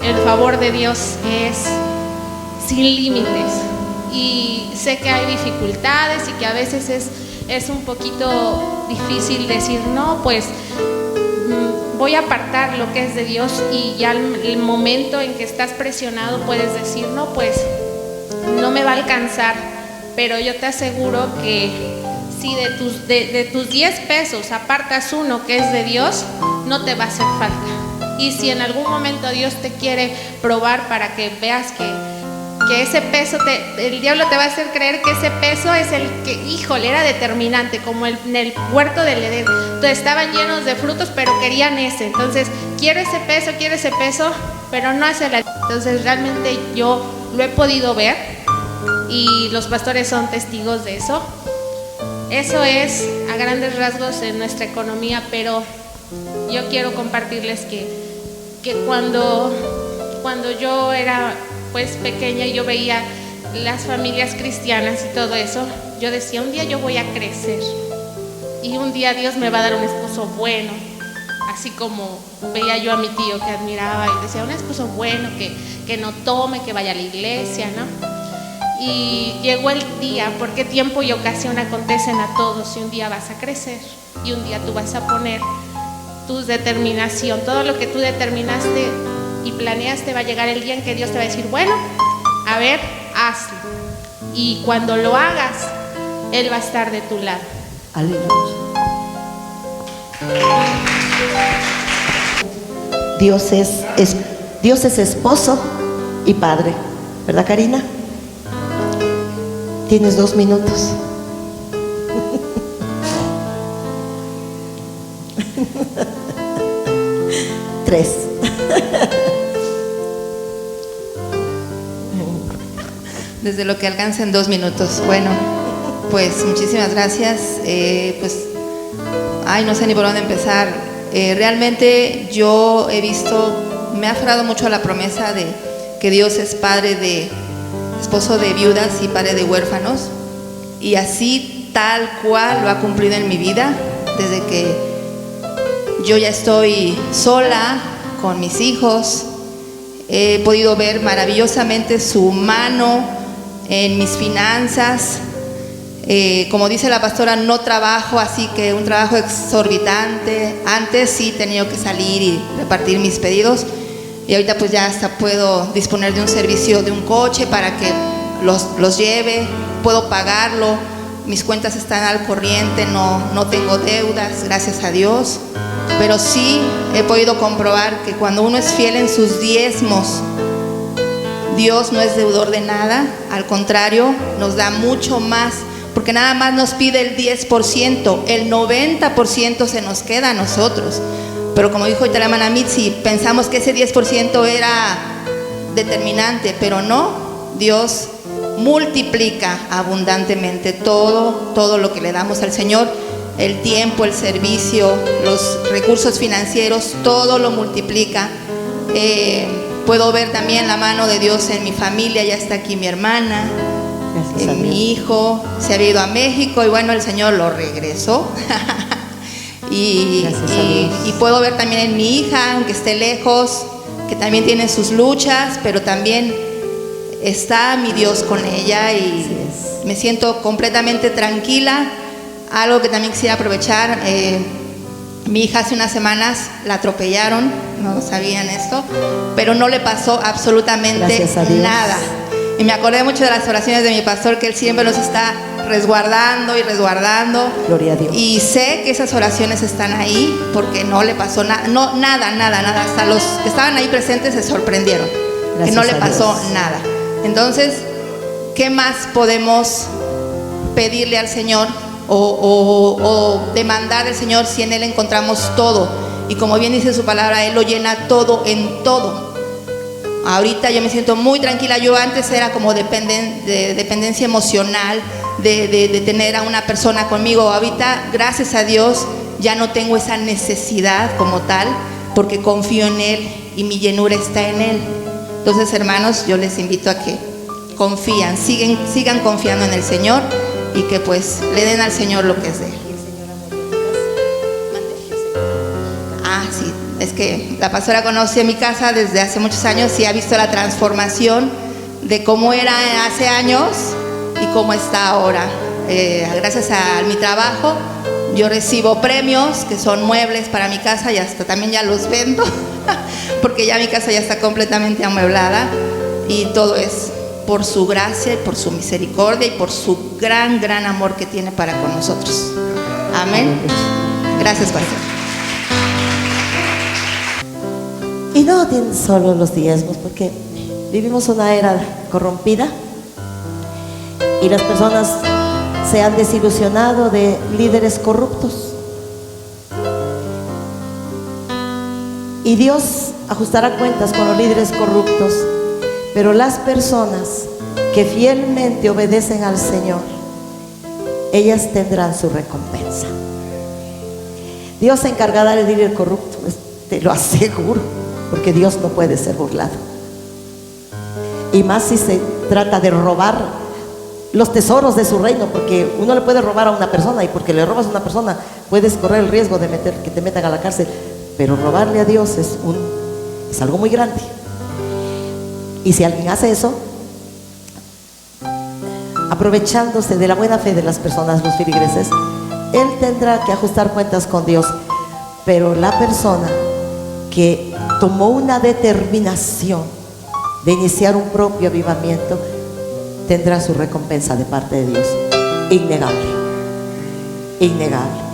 El favor de Dios es sin límites. Y sé que hay dificultades y que a veces es un poquito difícil decir, no, pues voy a apartar lo que es de Dios, y ya el momento en que estás presionado puedes decir, no, pues no me va a alcanzar. Pero yo te aseguro que si de tus 10 pesos apartas uno que es de Dios, no te va a hacer falta. Y si en algún momento Dios te quiere probar para que veas que ese peso, el diablo te va a hacer creer que ese peso es el que, híjole, era determinante, como en el huerto del Edén. Entonces estaban llenos de frutos, pero querían ese. Entonces, quiero ese peso, pero no hace la... Entonces, realmente yo lo he podido ver y los pastores son testigos de eso. Eso es a grandes rasgos en nuestra economía, pero yo quiero compartirles que cuando yo era pues pequeña y yo veía las familias cristianas y todo eso, yo decía, un día yo voy a crecer y un día Dios me va a dar un esposo bueno, así como veía yo a mi tío que admiraba y decía, un esposo bueno, que no tome, que vaya a la iglesia, ¿no? Y llegó el día, porque tiempo y ocasión acontecen a todos, y un día vas a crecer y un día tú vas a poner tu determinación, todo lo que tú determinaste y planeaste, va a llegar el día en que Dios te va a decir, bueno, a ver, hazlo. Y cuando lo hagas, Él va a estar de tu lado. Aleluya. Dios es esposo y padre, ¿verdad, Karina? Tienes 2 minutos. Tres. Desde lo que alcance en 2 minutos. Bueno, pues muchísimas gracias. No sé ni por dónde empezar. Realmente yo he visto, me ha aferrado mucho a la promesa de que Dios es padre de esposo de viudas y padre de huérfanos, y así tal cual lo ha cumplido en mi vida desde que yo ya estoy sola con mis hijos. He podido ver maravillosamente su mano en mis finanzas. Como dice la pastora, no trabajo así que un trabajo exorbitante. Antes sí he tenido que salir y repartir mis pedidos, y ahorita pues ya hasta puedo disponer de un servicio de un coche para que los lleve, puedo pagarlo, mis cuentas están al corriente, no tengo deudas, gracias a Dios. Pero sí he podido comprobar que cuando uno es fiel en sus diezmos, Dios no es deudor de nada, al contrario, nos da mucho más, porque nada más nos pide el 10%, el 90% se nos queda a nosotros. Pero como dijo ahorita la hermana Mitzi, pensamos que ese 10% era determinante, pero no, Dios multiplica abundantemente todo lo que le damos al Señor, el tiempo, el servicio, los recursos financieros, todo lo multiplica. Puedo ver también la mano de Dios en mi familia, ya está aquí mi hermana, mi hijo, se había ido a México y bueno, el Señor lo regresó. Y puedo ver también en mi hija, aunque esté lejos, que también tiene sus luchas, pero también está mi Dios con ella y me siento completamente tranquila. Algo que también quisiera aprovechar, mi hija hace unas semanas la atropellaron, no sabían esto, pero no le pasó absolutamente nada. Y me acordé mucho de las oraciones de mi pastor, que él siempre nos está resguardando y resguardando. Gloria a Dios. Y sé que esas oraciones están ahí porque no le pasó nada. Hasta los que estaban ahí presentes se sorprendieron. Gracias, que no le pasó nada. Entonces, ¿qué más podemos pedirle al Señor o demandar del Señor si en Él encontramos todo? Y como bien dice su palabra, Él lo llena todo en todo. Ahorita yo me siento muy tranquila. Yo antes era como de dependencia emocional, de tener a una persona conmigo. Ahorita, gracias a Dios, ya no tengo esa necesidad como tal, porque confío en Él y mi llenura está en Él. Entonces, hermanos, yo les invito a que confían, sigan confiando en el Señor y que pues le den al Señor lo que es de Él. Ah, sí, es que la pastora conoce mi casa desde hace muchos años y ha visto la transformación de cómo era hace años y cómo está ahora. Gracias a mi trabajo yo recibo premios que son muebles para mi casa y hasta también ya los vendo porque ya mi casa ya está completamente amueblada, y todo es por su gracia y por su misericordia y por su gran amor que tiene para con nosotros. Amén. Gracias, pastor. Y no tienen solo los diezmos, porque vivimos una era corrompida y las personas se han desilusionado de líderes corruptos. Y Dios ajustará cuentas con los líderes corruptos, pero las personas que fielmente obedecen al Señor, ellas tendrán su recompensa. Dios se encargará del líder corrupto, te lo aseguro, porque Dios no puede ser burlado. Y más si se trata de robar los tesoros de su reino, porque uno le puede robar a una persona, y porque le robas a una persona puedes correr el riesgo de que te metan a la cárcel, pero robarle a Dios es algo muy grande. Y si alguien hace eso, aprovechándose de la buena fe de las personas, los feligreses, él tendrá que ajustar cuentas con Dios. Pero la persona que tomó una determinación de iniciar un propio avivamiento tendrá su recompensa de parte de Dios, innegable, innegable.